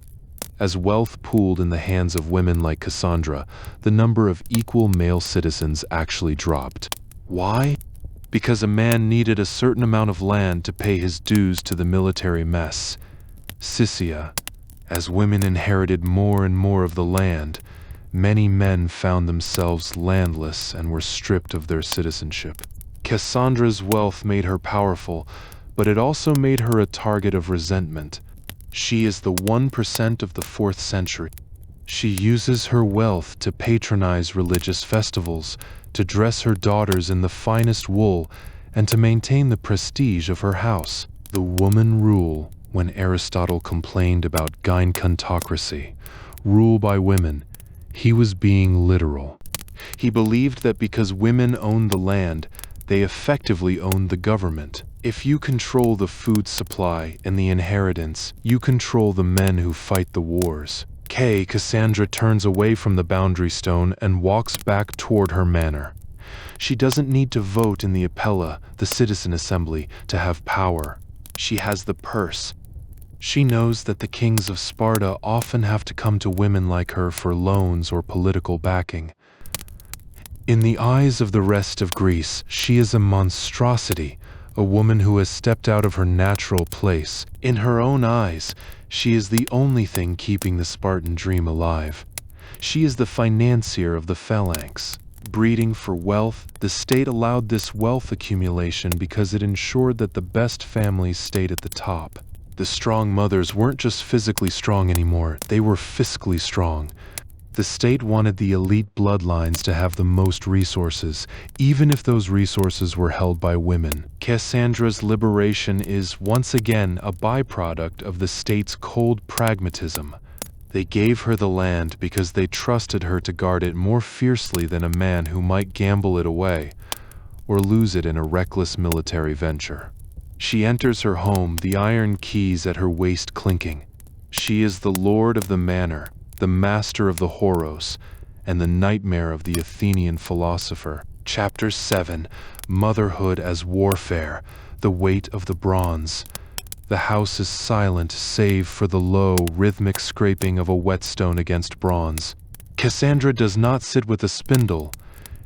As wealth pooled in the hands of women like Kassandra, the number of equal male citizens actually dropped. Why? Because a man needed a certain amount of land to pay his dues to the military mess. Sicya. As women inherited more and more of the land, many men found themselves landless and were stripped of their citizenship. Kassandra's wealth made her powerful, but it also made her a target of resentment. She is the 1% of the 4th century. She uses her wealth to patronize religious festivals, to dress her daughters in the finest wool, and to maintain the prestige of her house. The woman rule, when Aristotle complained about gynecontocracy, rule by women, he was being literal. He believed that because women owned the land, they effectively owned the government. If you control the food supply and the inheritance, you control the men who fight the wars. Kassandra turns away from the boundary stone and walks back toward her manor. She doesn't need to vote in the Apella, the citizen assembly, to have power. She has the purse. She knows that the kings of Sparta often have to come to women like her for loans or political backing. In the eyes of the rest of Greece, she is a monstrosity, a woman who has stepped out of her natural place. In her own eyes, she is the only thing keeping the Spartan dream alive. She is the financier of the phalanx. Breeding for wealth, the state allowed this wealth accumulation because it ensured that the best families stayed at the top. The strong mothers weren't just physically strong anymore, they were fiscally strong. The state wanted the elite bloodlines to have the most resources, even if those resources were held by women. Kassandra's liberation is once again a byproduct of the state's cold pragmatism. They gave her the land because they trusted her to guard it more fiercely than a man who might gamble it away, or lose it in a reckless military venture. She enters her home, the iron keys at her waist clinking. She is the lord of the manor, the master of the Horos, and the nightmare of the Athenian philosopher. Chapter 7, Motherhood as Warfare, the Weight of the Bronze. The house is silent save for the low, rhythmic scraping of a whetstone against bronze. Kassandra does not sit with a spindle.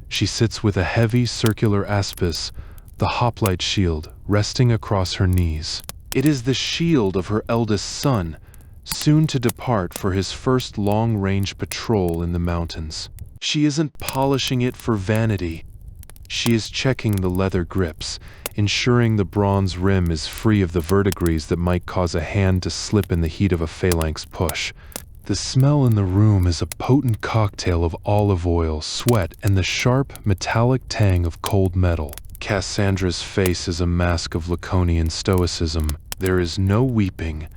She sits with a heavy circular aspis, the hoplite shield, resting across her knees. It is the shield of her eldest son, soon to depart for his first long-range patrol in the mountains. She isn't polishing it for vanity. She is checking the leather grips, ensuring the bronze rim is free of the verdigris that might cause a hand to slip in the heat of a phalanx push. The smell in the room is a potent cocktail of olive oil, sweat, and the sharp, metallic tang of cold metal. Kassandra's face is a mask of Laconian stoicism. There is no weeping,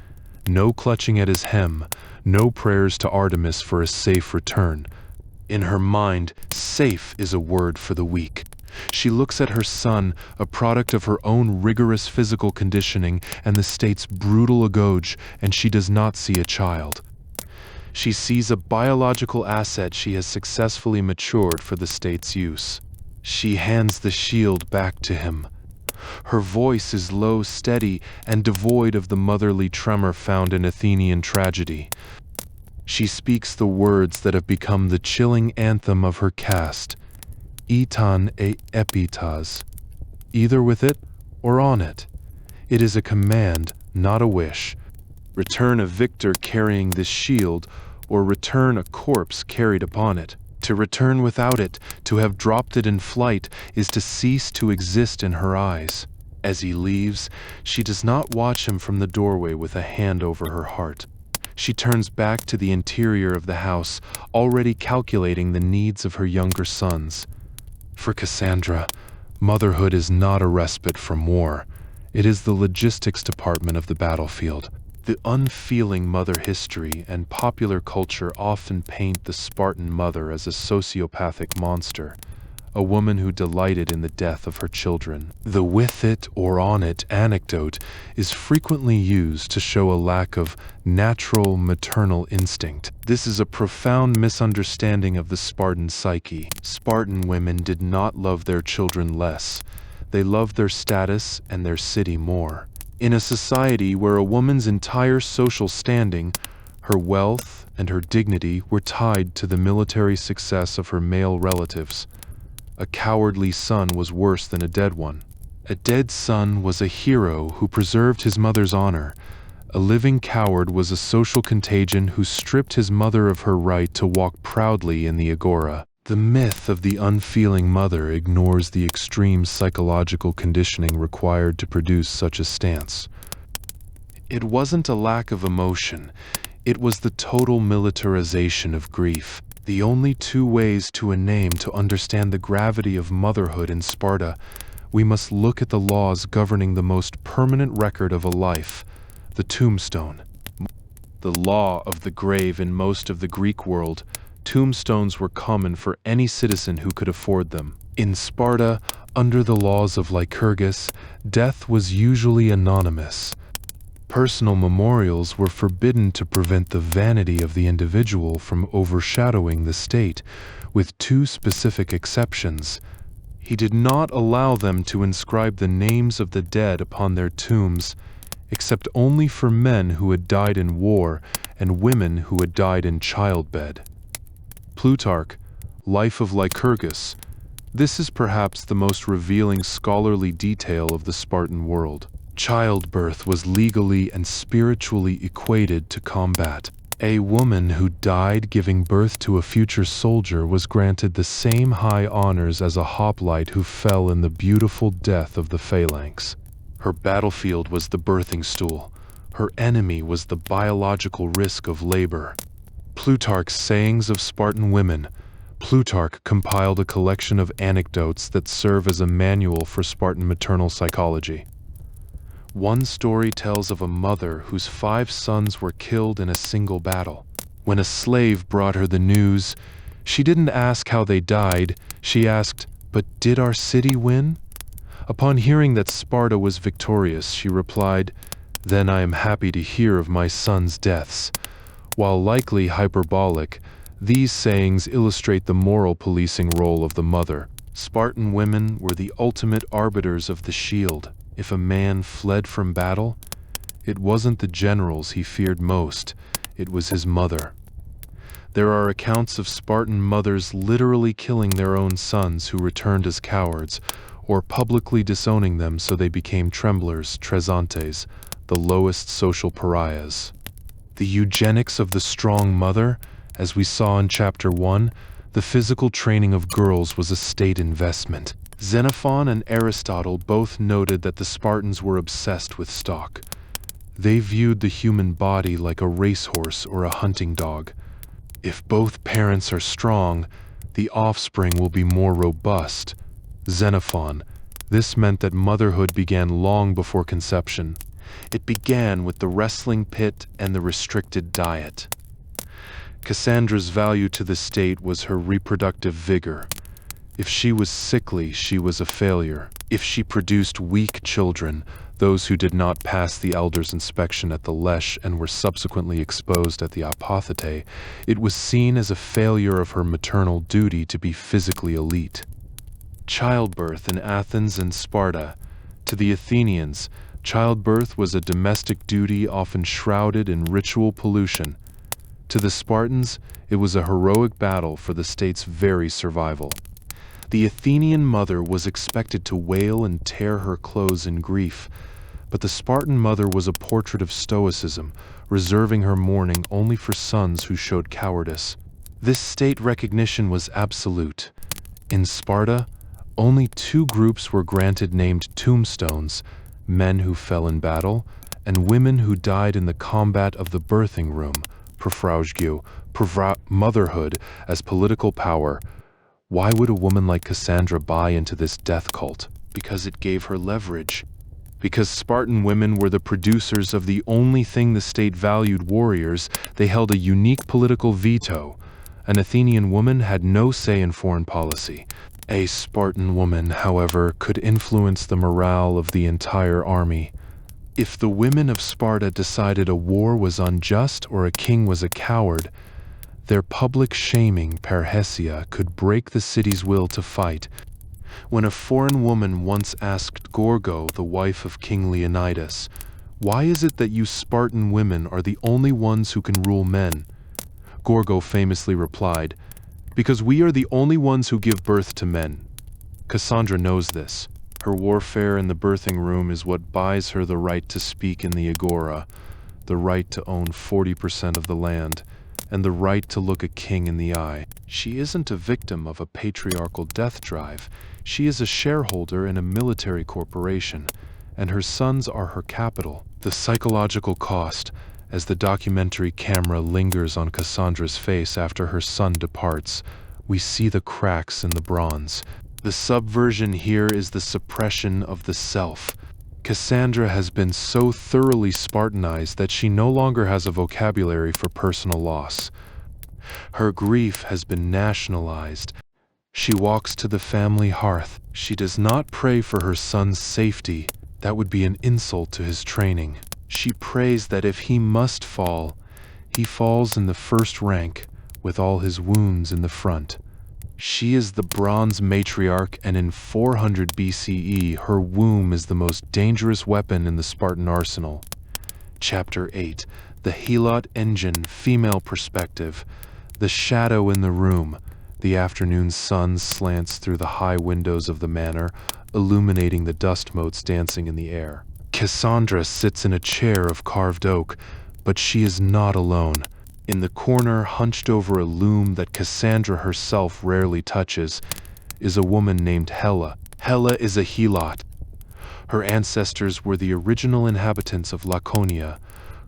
no clutching at his hem, no prayers to Artemis for a safe return. In her mind, safe is a word for the weak. She looks at her son, a product of her own rigorous physical conditioning and the state's brutal agouge, and she does not see a child. She sees a biological asset she has successfully matured for the state's use. She hands the shield back to him. Her voice is low, steady, and devoid of the motherly tremor found in Athenian tragedy. She speaks the words that have become the chilling anthem of her caste, "Eton e epitas," either with it or on it. It is a command, not a wish. Return a victor carrying this shield, or return a corpse carried upon it. To return without it, to have dropped it in flight, is to cease to exist in her eyes. As he leaves, she does not watch him from the doorway with a hand over her heart. She turns back to the interior of the house, already calculating the needs of her younger sons. For Kassandra, motherhood is not a respite from war. It is the logistics department of the battlefield. The unfeeling mother history and popular culture often paint the Spartan mother as a sociopathic monster, a woman who delighted in the death of her children. The "with it or on it" anecdote is frequently used to show a lack of natural maternal instinct. This is a profound misunderstanding of the Spartan psyche. Spartan women did not love their children less. They loved their status and their city more. In a society where a woman's entire social standing, her wealth, and her dignity were tied to the military success of her male relatives, a cowardly son was worse than a dead one. A dead son was a hero who preserved his mother's honor. A living coward was a social contagion who stripped his mother of her right to walk proudly in the agora. The myth of the unfeeling mother ignores the extreme psychological conditioning required to produce such a stance. It wasn't a lack of emotion. It was the total militarization of grief. The only two ways to a name to understand the gravity of motherhood in Sparta, we must look at the laws governing the most permanent record of a life, the tombstone. The law of the grave in most of the Greek world, tombstones were common for any citizen who could afford them. In Sparta, under the laws of Lycurgus, death was usually anonymous. Personal memorials were forbidden to prevent the vanity of the individual from overshadowing the state, with two specific exceptions. He did not allow them to inscribe the names of the dead upon their tombs, except only for men who had died in war and women who had died in childbed. Plutarch, Life of Lycurgus. This is perhaps the most revealing scholarly detail of the Spartan world. Childbirth was legally and spiritually equated to combat. A woman who died giving birth to a future soldier was granted the same high honors as a hoplite who fell in the beautiful death of the phalanx. Her battlefield was the birthing stool. Her enemy was the biological risk of labor. Plutarch's Sayings of Spartan Women. Plutarch compiled a collection of anecdotes that serve as a manual for Spartan maternal psychology. One story tells of a mother whose 5 sons were killed in a single battle. When a slave brought her the news, she didn't ask how they died, she asked, "But did our city win?" Upon hearing that Sparta was victorious, she replied, "Then I am happy to hear of my sons' deaths." While likely hyperbolic, these sayings illustrate the moral policing role of the mother. Spartan women were the ultimate arbiters of the shield. If a man fled from battle, it wasn't the generals he feared most, it was his mother. There are accounts of Spartan mothers literally killing their own sons who returned as cowards, or publicly disowning them so they became tremblers, tresantes, the lowest social pariahs. The eugenics of the strong mother, as we saw in Chapter 1, the physical training of girls was a state investment. Xenophon and Aristotle both noted that the Spartans were obsessed with stock. They viewed the human body like a racehorse or a hunting dog. If both parents are strong, the offspring will be more robust. Xenophon. This meant that motherhood began long before conception. It began with the wrestling pit and the restricted diet. Cassandra's value to the state was her reproductive vigor. If she was sickly, she was a failure. If she produced weak children, those who did not pass the elder's inspection at the lesh and were subsequently exposed at the apothete, it was seen as a failure of her maternal duty to be physically elite. Childbirth in Athens and Sparta. To the Athenians, childbirth was a domestic duty often shrouded in ritual pollution. To the Spartans, it was a heroic battle for the state's very survival. The Athenian mother was expected to wail and tear her clothes in grief, but the Spartan mother was a portrait of stoicism, reserving her mourning only for sons who showed cowardice. This state recognition was absolute. In Sparta, only 2 groups were granted named tombstones, men who fell in battle, and women who died in the combat of the birthing room, motherhood as political power. Why would a woman like Kassandra buy into this death cult? Because it gave her leverage. Because Spartan women were the producers of the only thing the state valued: warriors, they held a unique political veto. An Athenian woman had no say in foreign policy. A Spartan woman, however, could influence the morale of the entire army. If the women of Sparta decided a war was unjust or a king was a coward, their public shaming, parrhesia, could break the city's will to fight. When a foreign woman once asked Gorgo, the wife of King Leonidas, "Why is it that you Spartan women are the only ones who can rule men?" Gorgo famously replied, "Because we are the only ones who give birth to men." Kassandra knows this. Her warfare in the birthing room is what buys her the right to speak in the agora, the right to own 40% of the land, and the right to look a king in the eye. She isn't a victim of a patriarchal death drive. She is a shareholder in a military corporation, and her sons are her capital. The psychological cost, as the documentary camera lingers on Kassandra's face after her son departs, we see the cracks in the bronze. The subversion here is the suppression of the self. Kassandra has been so thoroughly Spartanized that she no longer has a vocabulary for personal loss. Her grief has been nationalized. She walks to the family hearth. She does not pray for her son's safety. That would be an insult to his training. She prays that if he must fall, he falls in the first rank, with all his wounds in the front. She is the bronze matriarch, and in 400 BCE, her womb is the most dangerous weapon in the Spartan arsenal. Chapter 8. The Helot engine, female perspective. The shadow in the room. The afternoon sun slants through the high windows of the manor, illuminating the dust motes dancing in the air. Kassandra sits in a chair of carved oak, but she is not alone. In the corner, hunched over a loom that Kassandra herself rarely touches, is a woman named Hela. Hela is a Helot. Her ancestors were the original inhabitants of Laconia,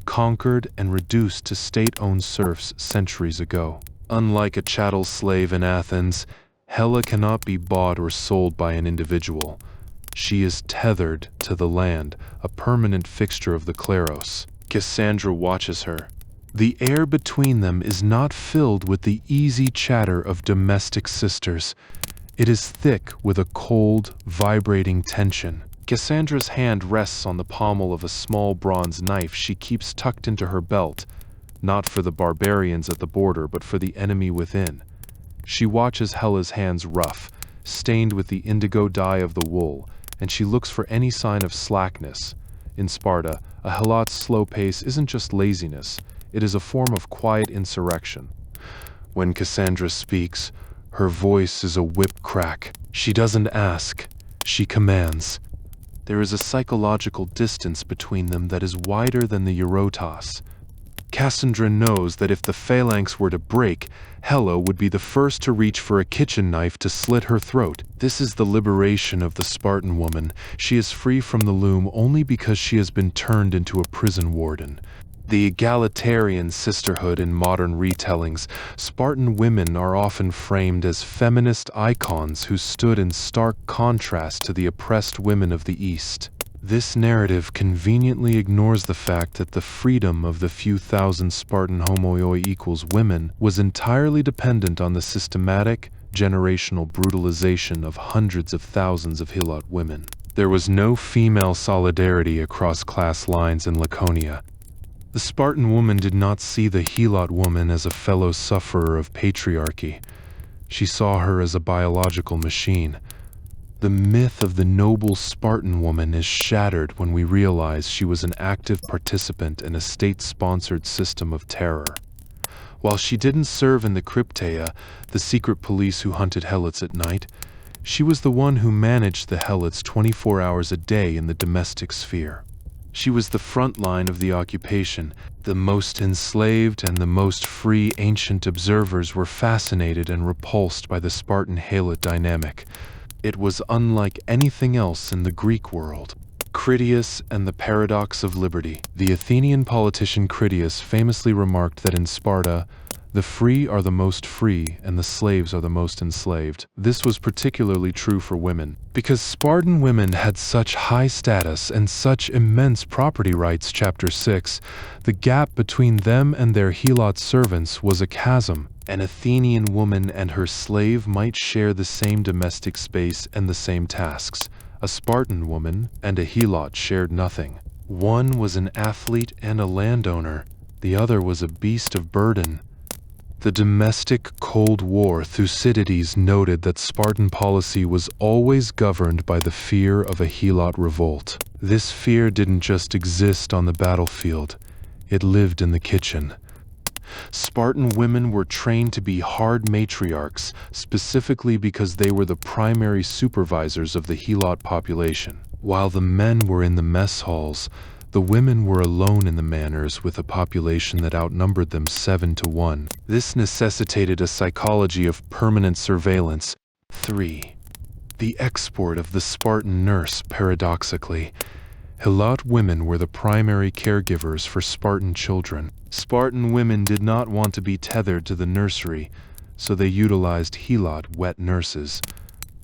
conquered and reduced to state-owned serfs centuries ago. Unlike a chattel slave in Athens, Hela cannot be bought or sold by an individual. She is tethered to the land, a permanent fixture of the Kleros. Kassandra watches her. The air between them is not filled with the easy chatter of domestic sisters. It is thick with a cold, vibrating tension. Kassandra's hand rests on the pommel of a small bronze knife she keeps tucked into her belt, not for the barbarians at the border, but for the enemy within. She watches Hela's hands rough, stained with the indigo dye of the wool, and she looks for any sign of slackness. In Sparta, a Helot's slow pace isn't just laziness, it is a form of quiet insurrection. When Kassandra speaks, her voice is a whip crack. She doesn't ask, she commands. There is a psychological distance between them that is wider than the Eurotas. Kassandra knows that if the phalanx were to break, Hela would be the first to reach for a kitchen knife to slit her throat. This is the liberation of the Spartan woman. She is free from the loom only because she has been turned into a prison warden. The egalitarian sisterhood in modern retellings, Spartan women are often framed as feminist icons who stood in stark contrast to the oppressed women of the East. This narrative conveniently ignores the fact that the freedom of the few thousand Spartan homoi equals women was entirely dependent on the systematic, generational brutalization of hundreds of thousands of Helot women. There was no female solidarity across class lines in Laconia. The Spartan woman did not see the Helot woman as a fellow sufferer of patriarchy. She saw her as a biological machine. The myth of the noble Spartan woman is shattered when we realize she was an active participant in a state-sponsored system of terror. While she didn't serve in the Crypteia, the secret police who hunted Helots at night, she was the one who managed the Helots 24 hours a day in the domestic sphere. She was the front line of the occupation. The most enslaved and the most free ancient observers were fascinated and repulsed by the Spartan Helot dynamic. It was unlike anything else in the Greek world. Critias and the paradox of liberty. The Athenian politician Critias famously remarked that in Sparta, the free are the most free and the slaves are the most enslaved. This was particularly true for women. Because Spartan women had such high status and such immense property rights, chapter 6, the gap between them and their Helot servants was a chasm. An Athenian woman and her slave might share the same domestic space and the same tasks. A Spartan woman and a Helot shared nothing. One was an athlete and a landowner. The other was a beast of burden. The domestic Cold War Thucydides noted that Spartan policy was always governed by the fear of a Helot revolt. This fear didn't just exist on the battlefield, it lived in the kitchen. Spartan women were trained to be hard matriarchs, specifically because they were the primary supervisors of the Helot population. While the men were in the mess halls, the women were alone in the manors with a population that outnumbered them 7-1. This necessitated a psychology of permanent surveillance. 3. The export of the Spartan nurse, paradoxically. Helot women were the primary caregivers for Spartan children. Spartan women did not want to be tethered to the nursery, so they utilized Helot wet nurses.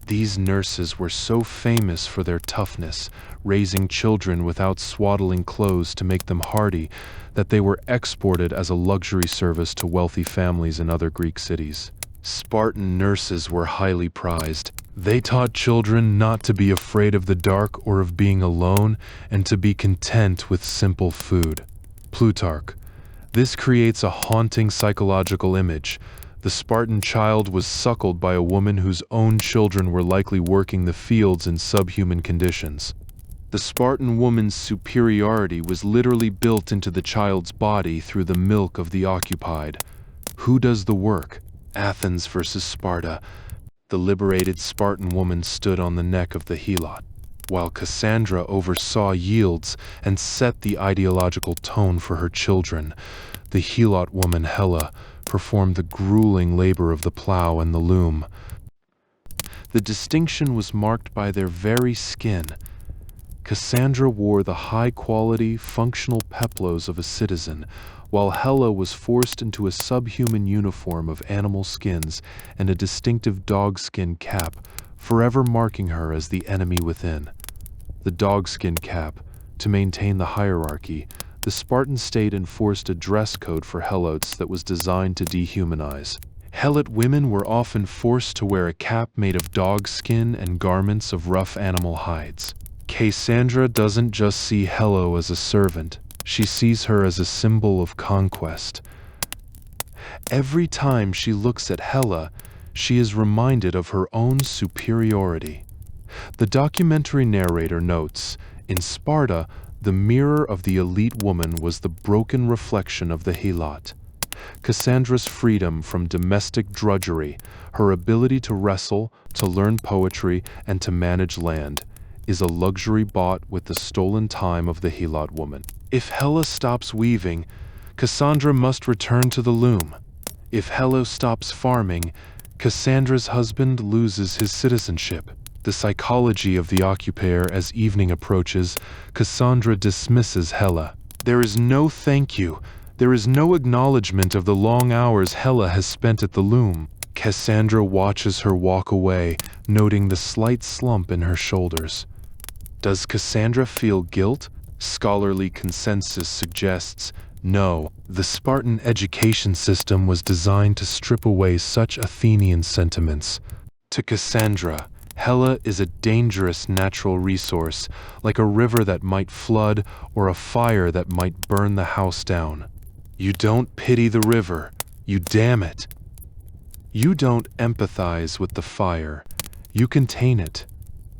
These nurses were so famous for their toughness, raising children without swaddling clothes to make them hardy, that they were exported as a luxury service to wealthy families in other Greek cities. Spartan nurses were highly prized. They taught children not to be afraid of the dark or of being alone, and to be content with simple food. Plutarch. This creates a haunting psychological image. The Spartan child was suckled by a woman whose own children were likely working the fields in subhuman conditions. The Spartan woman's superiority was literally built into the child's body through the milk of the occupied. Who does the work? Athens versus Sparta. The liberated Spartan woman stood on the neck of the Helot, while Kassandra oversaw yields and set the ideological tone for her children. The Helot woman Hella performed the grueling labor of the plow and the loom. The distinction was marked by their very skin. Kassandra wore the high-quality, functional peplos of a citizen, while Hella was forced into a subhuman uniform of animal skins and a distinctive dogskin cap, forever marking her as the enemy within. The dogskin cap, to maintain the hierarchy, the Spartan state enforced a dress code for Helots that was designed to dehumanize. Helot women were often forced to wear a cap made of dog skin and garments of rough animal hides. Kassandra doesn't just see Helo as a servant, she sees her as a symbol of conquest. Every time she looks at Hella, she is reminded of her own superiority. The documentary narrator notes, in Sparta, the mirror of the elite woman was the broken reflection of the Helot. Kassandra's freedom from domestic drudgery, her ability to wrestle, to learn poetry, and to manage land, is a luxury bought with the stolen time of the Helot woman. If Hella stops weaving, Kassandra must return to the loom. If Helo stops farming, Kassandra's husband loses his citizenship. The psychology of the occupier. As evening approaches, Kassandra dismisses Hella. There is no thank you. There is no acknowledgement of the long hours Hella has spent at the loom. Kassandra watches her walk away, noting the slight slump in her shoulders. Does Kassandra feel guilt? Scholarly consensus suggests no. The Spartan education system was designed to strip away such Athenian sentiments. To Kassandra, Hella is a dangerous natural resource, like a river that might flood or a fire that might burn the house down. You don't pity the river, you dam it. You don't empathize with the fire, you contain it.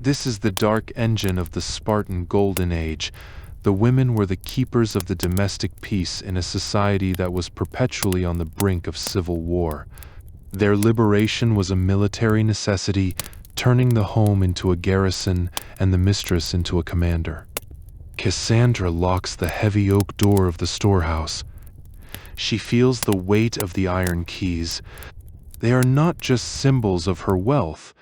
This is the dark engine of the Spartan Golden Age. The women were the keepers of the domestic peace in a society that was perpetually on the brink of civil war. Their liberation was a military necessity, turning the home into a garrison and the mistress into a commander. Kassandra locks the heavy oak door of the storehouse. She feels the weight of the iron keys. They are not just symbols of her wealth.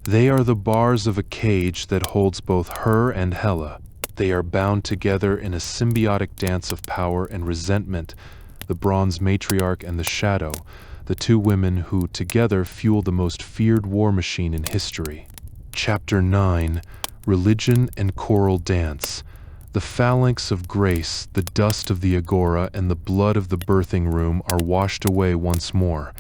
They are the bars of a cage that holds both her and Hella. They are bound together in a symbiotic dance of power and resentment, the bronze matriarch and the shadow, the two women who together fuel the most feared war machine in history. Chapter 9: Religion and Choral Dance. The phalanx of grace, the dust of the agora, and the blood of the birthing room are washed away once more,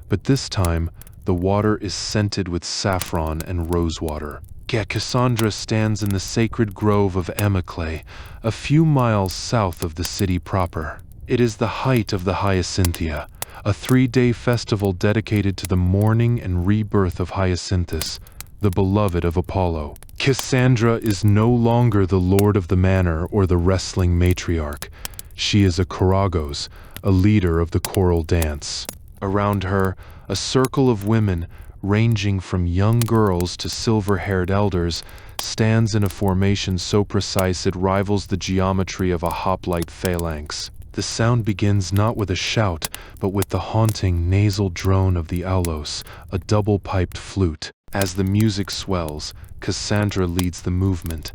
but this time the water is scented with saffron and rosewater. Kassandra stands in the sacred grove of Amyclae, a few miles south of the city proper. It is the height of the Hyacinthia, a 3-day festival dedicated to the mourning and rebirth of Hyacinthus, the beloved of Apollo. Kassandra is no longer the lord of the manor or the wrestling matriarch. She is a choregos, a leader of the choral dance. Around her, a circle of women, ranging from young girls to silver-haired elders, stands in a formation so precise it rivals the geometry of a hoplite phalanx. The sound begins not with a shout, but with the haunting nasal drone of the aulos, a double-piped flute. As the music swells, Kassandra leads the movement.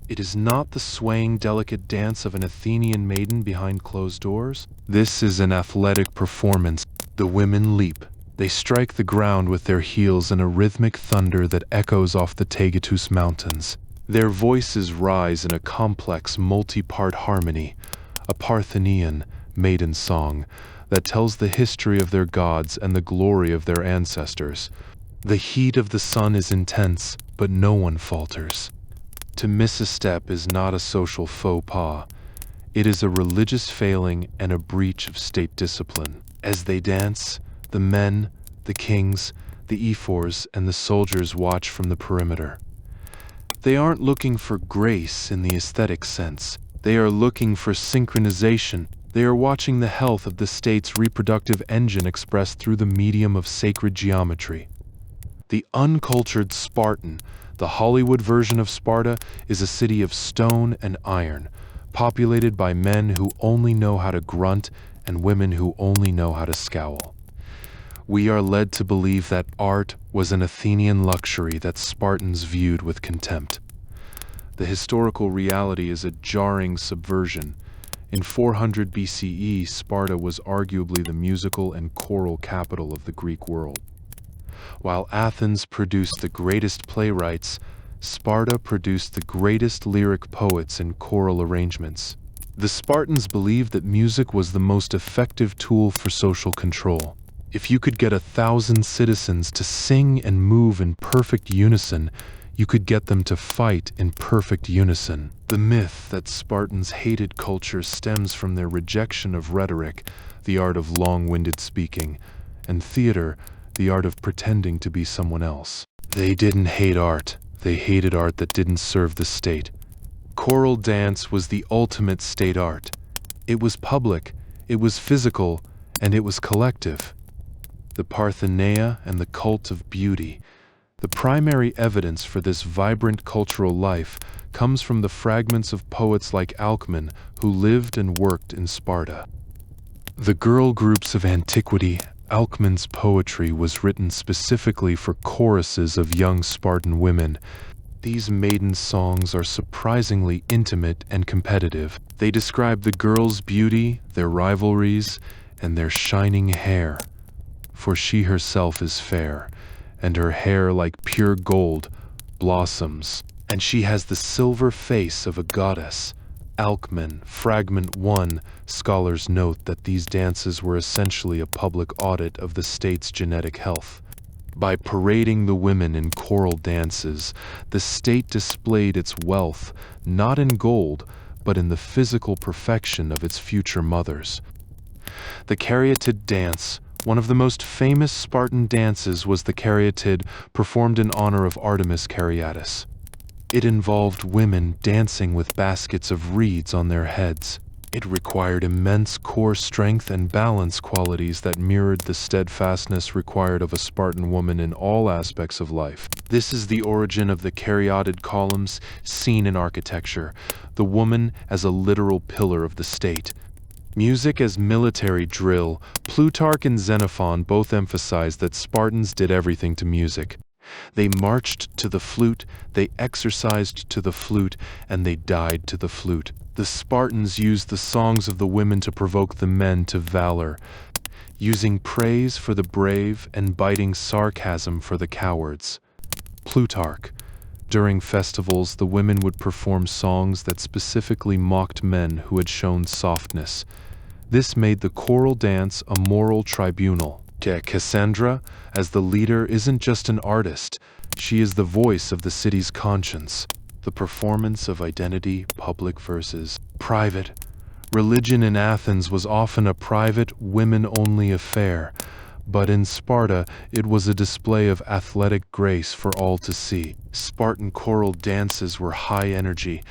It is not the swaying, delicate dance of an Athenian maiden behind closed doors. This is an athletic performance. The women leap. They strike the ground with their heels in a rhythmic thunder that echoes off the Taygetus mountains. Their voices rise in a complex, multi-part harmony, a Parthenian maiden song that tells the history of their gods and the glory of their ancestors. The heat of the sun is intense, but no one falters. To miss a step is not a social faux pas. It is a religious failing and a breach of state discipline. As they dance, the men, the kings, the ephors, and the soldiers watch from the perimeter. They aren't looking for grace in the aesthetic sense. They are looking for synchronization. They are watching the health of the state's reproductive engine expressed through the medium of sacred geometry. The uncultured Spartan, the Hollywood version of Sparta, is a city of stone and iron, populated by men who only know how to grunt and women who only know how to scowl. We are led to believe that art was an Athenian luxury that Spartans viewed with contempt. The historical reality is a jarring subversion. In 400 BCE, Sparta was arguably the musical and choral capital of the Greek world. While Athens produced the greatest playwrights, Sparta produced the greatest lyric poets and choral arrangements. The Spartans believed that music was the most effective tool for social control. If you could get 1,000 citizens to sing and move in perfect unison, you could get them to fight in perfect unison. The myth that Spartans hated culture stems from their rejection of rhetoric, the art of long-winded speaking, and theater, the art of pretending to be someone else. They didn't hate art. They hated art that didn't serve the state. Choral dance was the ultimate state art. It was public, it was physical, and it was collective. The Partheneia and the cult of beauty. The primary evidence for this vibrant cultural life comes from the fragments of poets like Alcman, who lived and worked in Sparta. The girl groups of antiquity, Alcman's poetry was written specifically for choruses of young Spartan women. These maiden songs are surprisingly intimate and competitive. They describe the girls' beauty, their rivalries, and their shining hair. For she herself is fair, and her hair like pure gold blossoms, and she has the silver face of a goddess. Alcman, Fragment 1, scholars note that these dances were essentially a public audit of the state's genetic health. By parading the women in choral dances, the state displayed its wealth, not in gold, but in the physical perfection of its future mothers. The caryatid dance, one of the most famous Spartan dances, was the caryatid, performed in honor of Artemis Caryatid. It involved women dancing with baskets of reeds on their heads. It required immense core strength and balance qualities that mirrored the steadfastness required of a Spartan woman in all aspects of life. This is the origin of the caryatid columns seen in architecture, the woman as a literal pillar of the state. Music as military drill. Plutarch and Xenophon both emphasize that Spartans did everything to music. They marched to the flute, they exercised to the flute, and they died to the flute. The Spartans used the songs of the women to provoke the men to valor, using praise for the brave and biting sarcasm for the cowards. Plutarch. During festivals, the women would perform songs that specifically mocked men who had shown softness. This made the choral dance a moral tribunal. Kassandra, as the leader, isn't just an artist. She is the voice of the city's conscience. The performance of identity, public versus private. Religion in Athens was often a private, women-only affair, but in Sparta it was a display of athletic grace for all to see. Spartan choral dances were high-energy,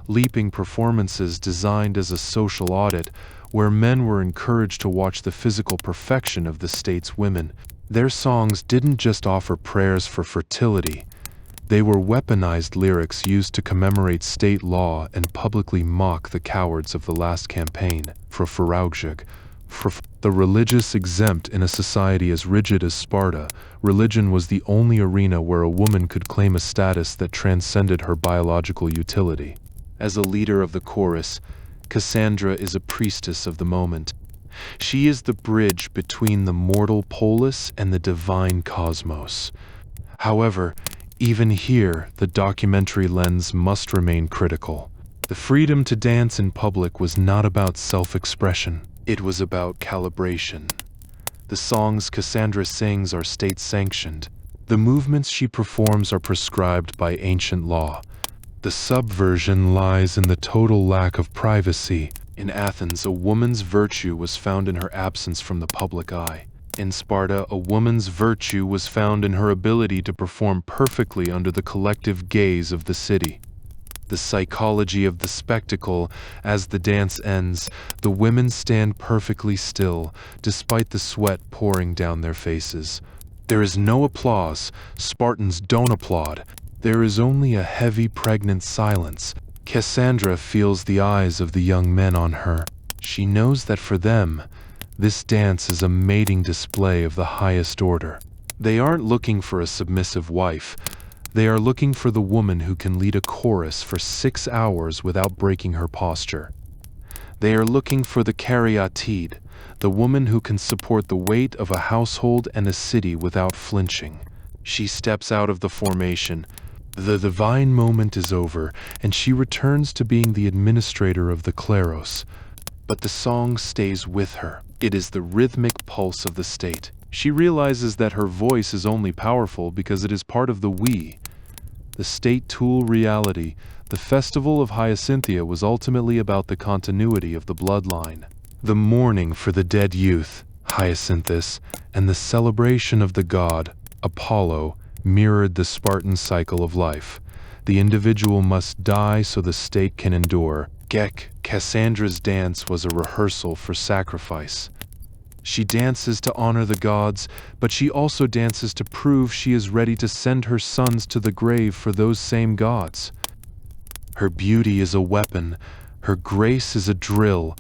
leaping performances designed as a social audit, where men were encouraged to watch the physical perfection of the state's women. Their songs didn't just offer prayers for fertility. They were weaponized lyrics used to commemorate state law and publicly mock the cowards of the last campaign. For the religious exempt in a society as rigid as Sparta, religion was the only arena where a woman could claim a status that transcended her biological utility. As a leader of the chorus, Kassandra is a priestess of the moment. She is the bridge between the mortal polis and the divine cosmos. However, even here, the documentary lens must remain critical. The freedom to dance in public was not about self-expression. It was about calibration. The songs Kassandra sings are state-sanctioned. The movements she performs are prescribed by ancient law. The subversion lies in the total lack of privacy. In Athens, a woman's virtue was found in her absence from the public eye. In Sparta, a woman's virtue was found in her ability to perform perfectly under the collective gaze of the city. The psychology of the spectacle: as the dance ends, the women stand perfectly still, despite the sweat pouring down their faces. There is no applause. Spartans don't applaud. There is only a heavy, pregnant silence. Kassandra feels the eyes of the young men on her. She knows that for them, this dance is a mating display of the highest order. They aren't looking for a submissive wife. They are looking for the woman who can lead a chorus for 6 hours without breaking her posture. They are looking for the karyatide, the woman who can support the weight of a household and a city without flinching. She steps out of the formation. The divine moment is over, and she returns to being the administrator of the kleros. But the song stays with her. It is the rhythmic pulse of the state. She realizes that her voice is only powerful because it is part of the we. The state tool reality, the festival of Hyacinthia, was ultimately about the continuity of the bloodline. The mourning for the dead youth, Hyacinthus, and the celebration of the god, Apollo, mirrored the Spartan cycle of life. The individual must die so the state can endure. Kassandra's dance was a rehearsal for sacrifice. She dances to honor the gods, but she also dances to prove she is ready to send her sons to the grave for those same gods. Her beauty is a weapon, her grace is a drill,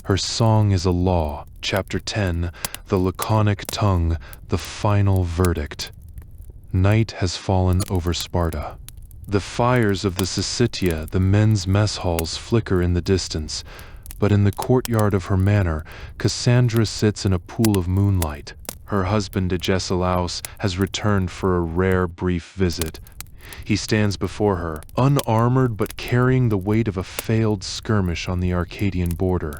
her song is a law. Chapter 10, The Laconic Tongue, the Final Verdict. Night has fallen over Sparta. The fires of the Syssitia, the men's mess halls, flicker in the distance, but in the courtyard of her manor, Kassandra sits in a pool of moonlight. Her husband Agesilaus has returned for a rare, brief visit. He stands before her, unarmored but carrying the weight of a failed skirmish on the Arcadian border.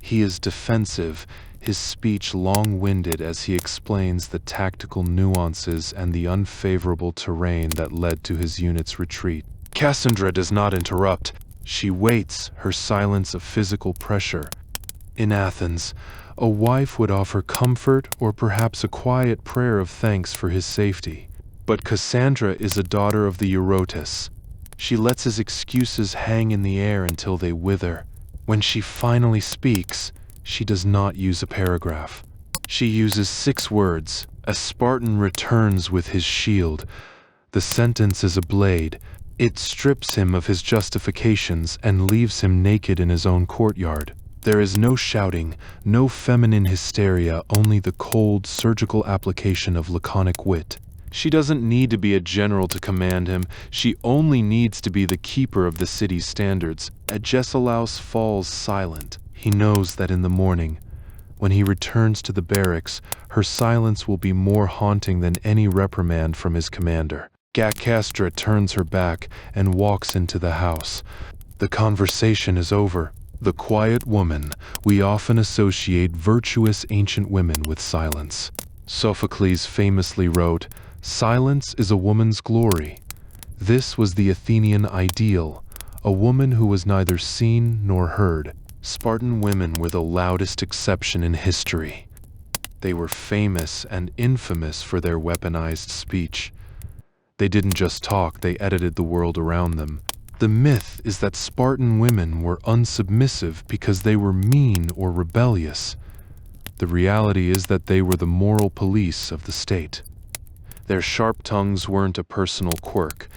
He is defensive, his speech long-winded as he explains the tactical nuances and the unfavorable terrain that led to his unit's retreat. Kassandra does not interrupt. She waits, her silence a physical pressure. In Athens, a wife would offer comfort or perhaps a quiet prayer of thanks for his safety. But Kassandra is a daughter of the Eurotas. She lets his excuses hang in the air until they wither. When she finally speaks, she does not use a paragraph. She uses 6 words. A Spartan returns with his shield. The sentence is a blade. It strips him of his justifications and leaves him naked in his own courtyard. There is no shouting, no feminine hysteria, only the cold, surgical application of laconic wit. She doesn't need to be a general to command him. She only needs to be the keeper of the city's standards. Agesilaus falls silent. He knows that in the morning, when he returns to the barracks, her silence will be more haunting than any reprimand from his commander. Kassandra turns her back and walks into the house. The conversation is over. The quiet woman. We often associate virtuous ancient women with silence. Sophocles famously wrote, "Silence is a woman's glory." This was the Athenian ideal, a woman who was neither seen nor heard. Spartan women were the loudest exception in history. They were famous and infamous for their weaponized speech. They didn't just talk, they edited the world around them. The myth is that Spartan women were unsubmissive because they were mean or rebellious. The reality is that they were the moral police of the state. Their sharp tongues weren't a personal quirk.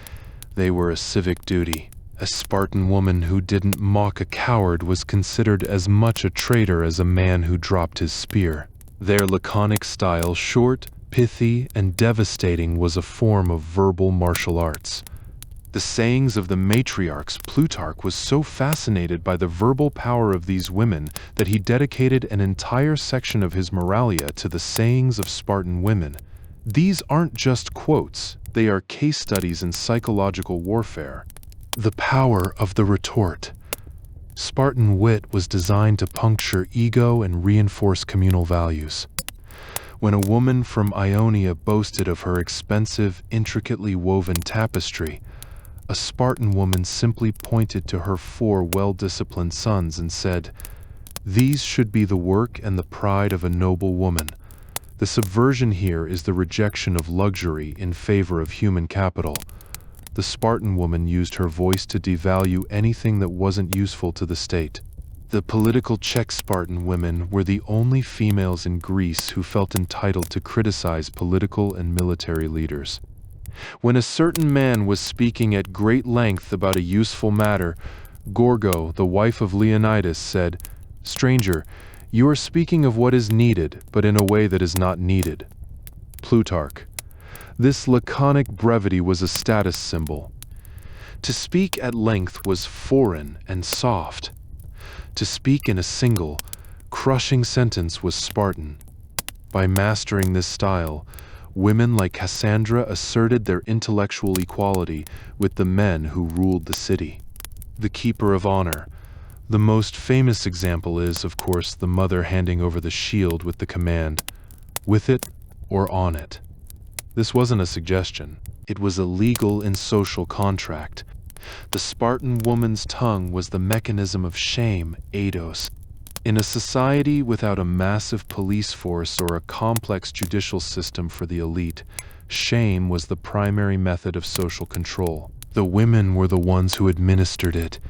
They were a civic duty. A Spartan woman who didn't mock a coward was considered as much a traitor as a man who dropped his spear. Their laconic style, short, pithy, and devastating, was a form of verbal martial arts. The sayings of the matriarchs, Plutarch was so fascinated by the verbal power of these women that he dedicated an entire section of his Moralia to the sayings of Spartan women. These aren't just quotes, they are case studies in psychological warfare. The power of the retort. Spartan wit was designed to puncture ego and reinforce communal values. When a woman from Ionia boasted of her expensive, intricately woven tapestry, a Spartan woman simply pointed to her 4 well-disciplined sons and said, "These should be the work and the pride of a noble woman." The subversion here is the rejection of luxury in favor of human capital. The Spartan woman used her voice to devalue anything that wasn't useful to the state. The political Czech Spartan women were the only females in Greece who felt entitled to criticize political and military leaders. When a certain man was speaking at great length about a useful matter, Gorgo, the wife of Leonidas, said, "Stranger, you are speaking of what is needed, but in a way that is not needed." Plutarch. This laconic brevity was a status symbol. To speak at length was foreign and soft. To speak in a single, crushing sentence was Spartan. By mastering this style, women like Kassandra asserted their intellectual equality with the men who ruled the city. The keeper of honor. The most famous example is, of course, the mother handing over the shield with the command, "With it or on it." This wasn't a suggestion. It was a legal and social contract. The Spartan woman's tongue was the mechanism of shame, eidos. In a society without a massive police force or a complex judicial system for the elite, shame was the primary method of social control. The women were the ones who administered it.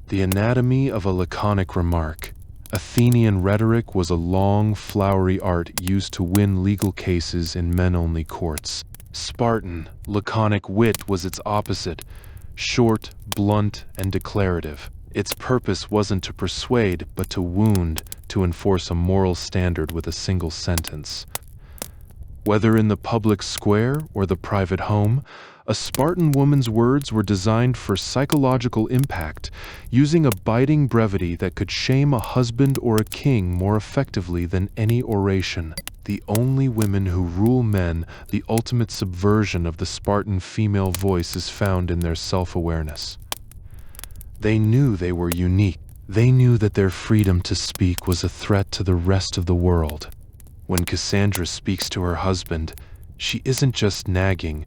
The anatomy of a laconic remark. Athenian rhetoric was a long, flowery art used to win legal cases in men-only courts. Spartan, laconic wit was its opposite, short, blunt, and declarative. Its purpose wasn't to persuade, but to wound, to enforce a moral standard with a single sentence. Whether in the public square or the private home, a Spartan woman's words were designed for psychological impact, using a biting brevity that could shame a husband or a king more effectively than any oration. The only women who rule men, the ultimate subversion of the Spartan female voice is found in their self-awareness. They knew they were unique. They knew that their freedom to speak was a threat to the rest of the world. When Kassandra speaks to her husband, she isn't just nagging.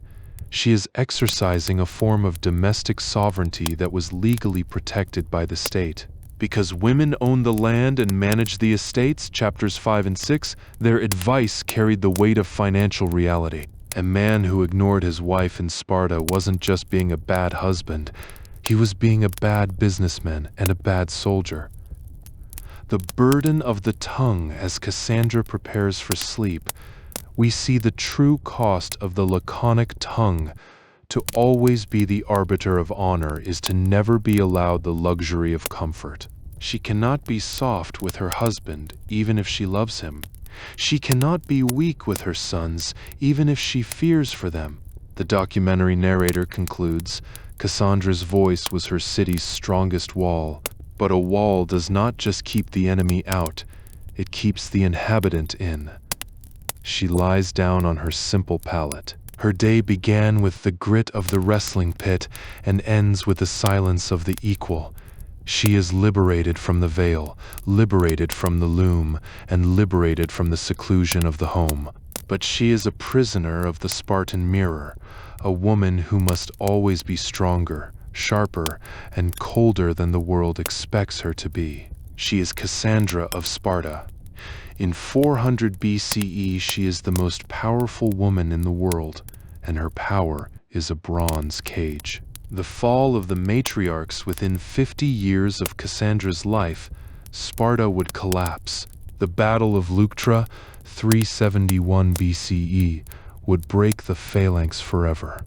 She is exercising a form of domestic sovereignty that was legally protected by the state. Because women owned the land and managed the estates, chapters 5 and 6, their advice carried the weight of financial reality. A man who ignored his wife in Sparta wasn't just being a bad husband, he was being a bad businessman and a bad soldier. The burden of the tongue as Kassandra prepares for sleep. We see the true cost of the laconic tongue. To always be the arbiter of honor is to never be allowed the luxury of comfort. She cannot be soft with her husband, even if she loves him. She cannot be weak with her sons, even if she fears for them. The documentary narrator concludes, Cassandra's voice was her city's strongest wall. But a wall does not just keep the enemy out, it keeps the inhabitant in. She lies down on her simple pallet. Her day began with the grit of the wrestling pit and ends with the silence of the equal. She is liberated from the veil, liberated from the loom, and liberated from the seclusion of the home. But she is a prisoner of the Spartan mirror, a woman who must always be stronger, sharper, and colder than the world expects her to be. She is Kassandra of Sparta. In 400 BCE, she is the most powerful woman in the world, and her power is a bronze cage. The fall of the matriarchs within 50 years of Cassandra's life, Sparta would collapse. The Battle of Leuctra, 371 BCE, would break the phalanx forever.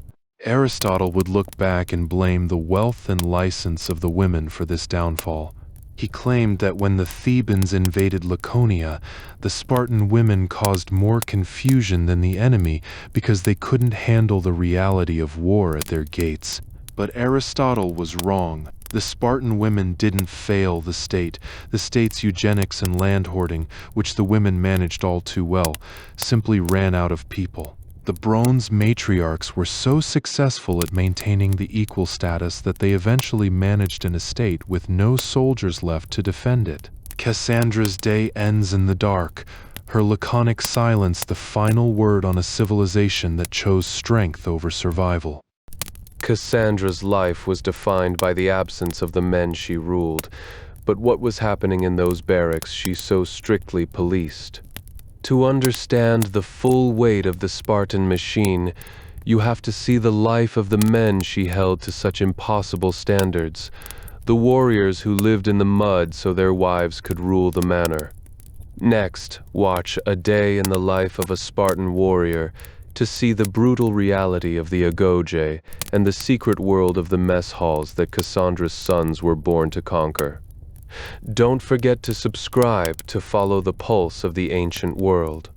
Aristotle would look back and blame the wealth and license of the women for this downfall. He claimed that when the Thebans invaded Laconia, the Spartan women caused more confusion than the enemy because they couldn't handle the reality of war at their gates. But Aristotle was wrong. The Spartan women didn't fail the state's eugenics and land hoarding, which the women managed all too well, simply ran out of people. The bronze matriarchs were so successful at maintaining the equal status that they eventually managed an estate with no soldiers left to defend it. Cassandra's day ends in the dark, her laconic silence the final word on a civilization that chose strength over survival. Cassandra's life was defined by the absence of the men she ruled, but what was happening in those barracks she so strictly policed? To understand the full weight of the Spartan machine, you have to see the life of the men she held to such impossible standards, the warriors who lived in the mud so their wives could rule the manor. Next, watch A Day in the Life of a Spartan Warrior to see the brutal reality of the agoge and the secret world of the mess halls that Cassandra's sons were born to conquer. Don't forget to subscribe to follow the pulse of the ancient world.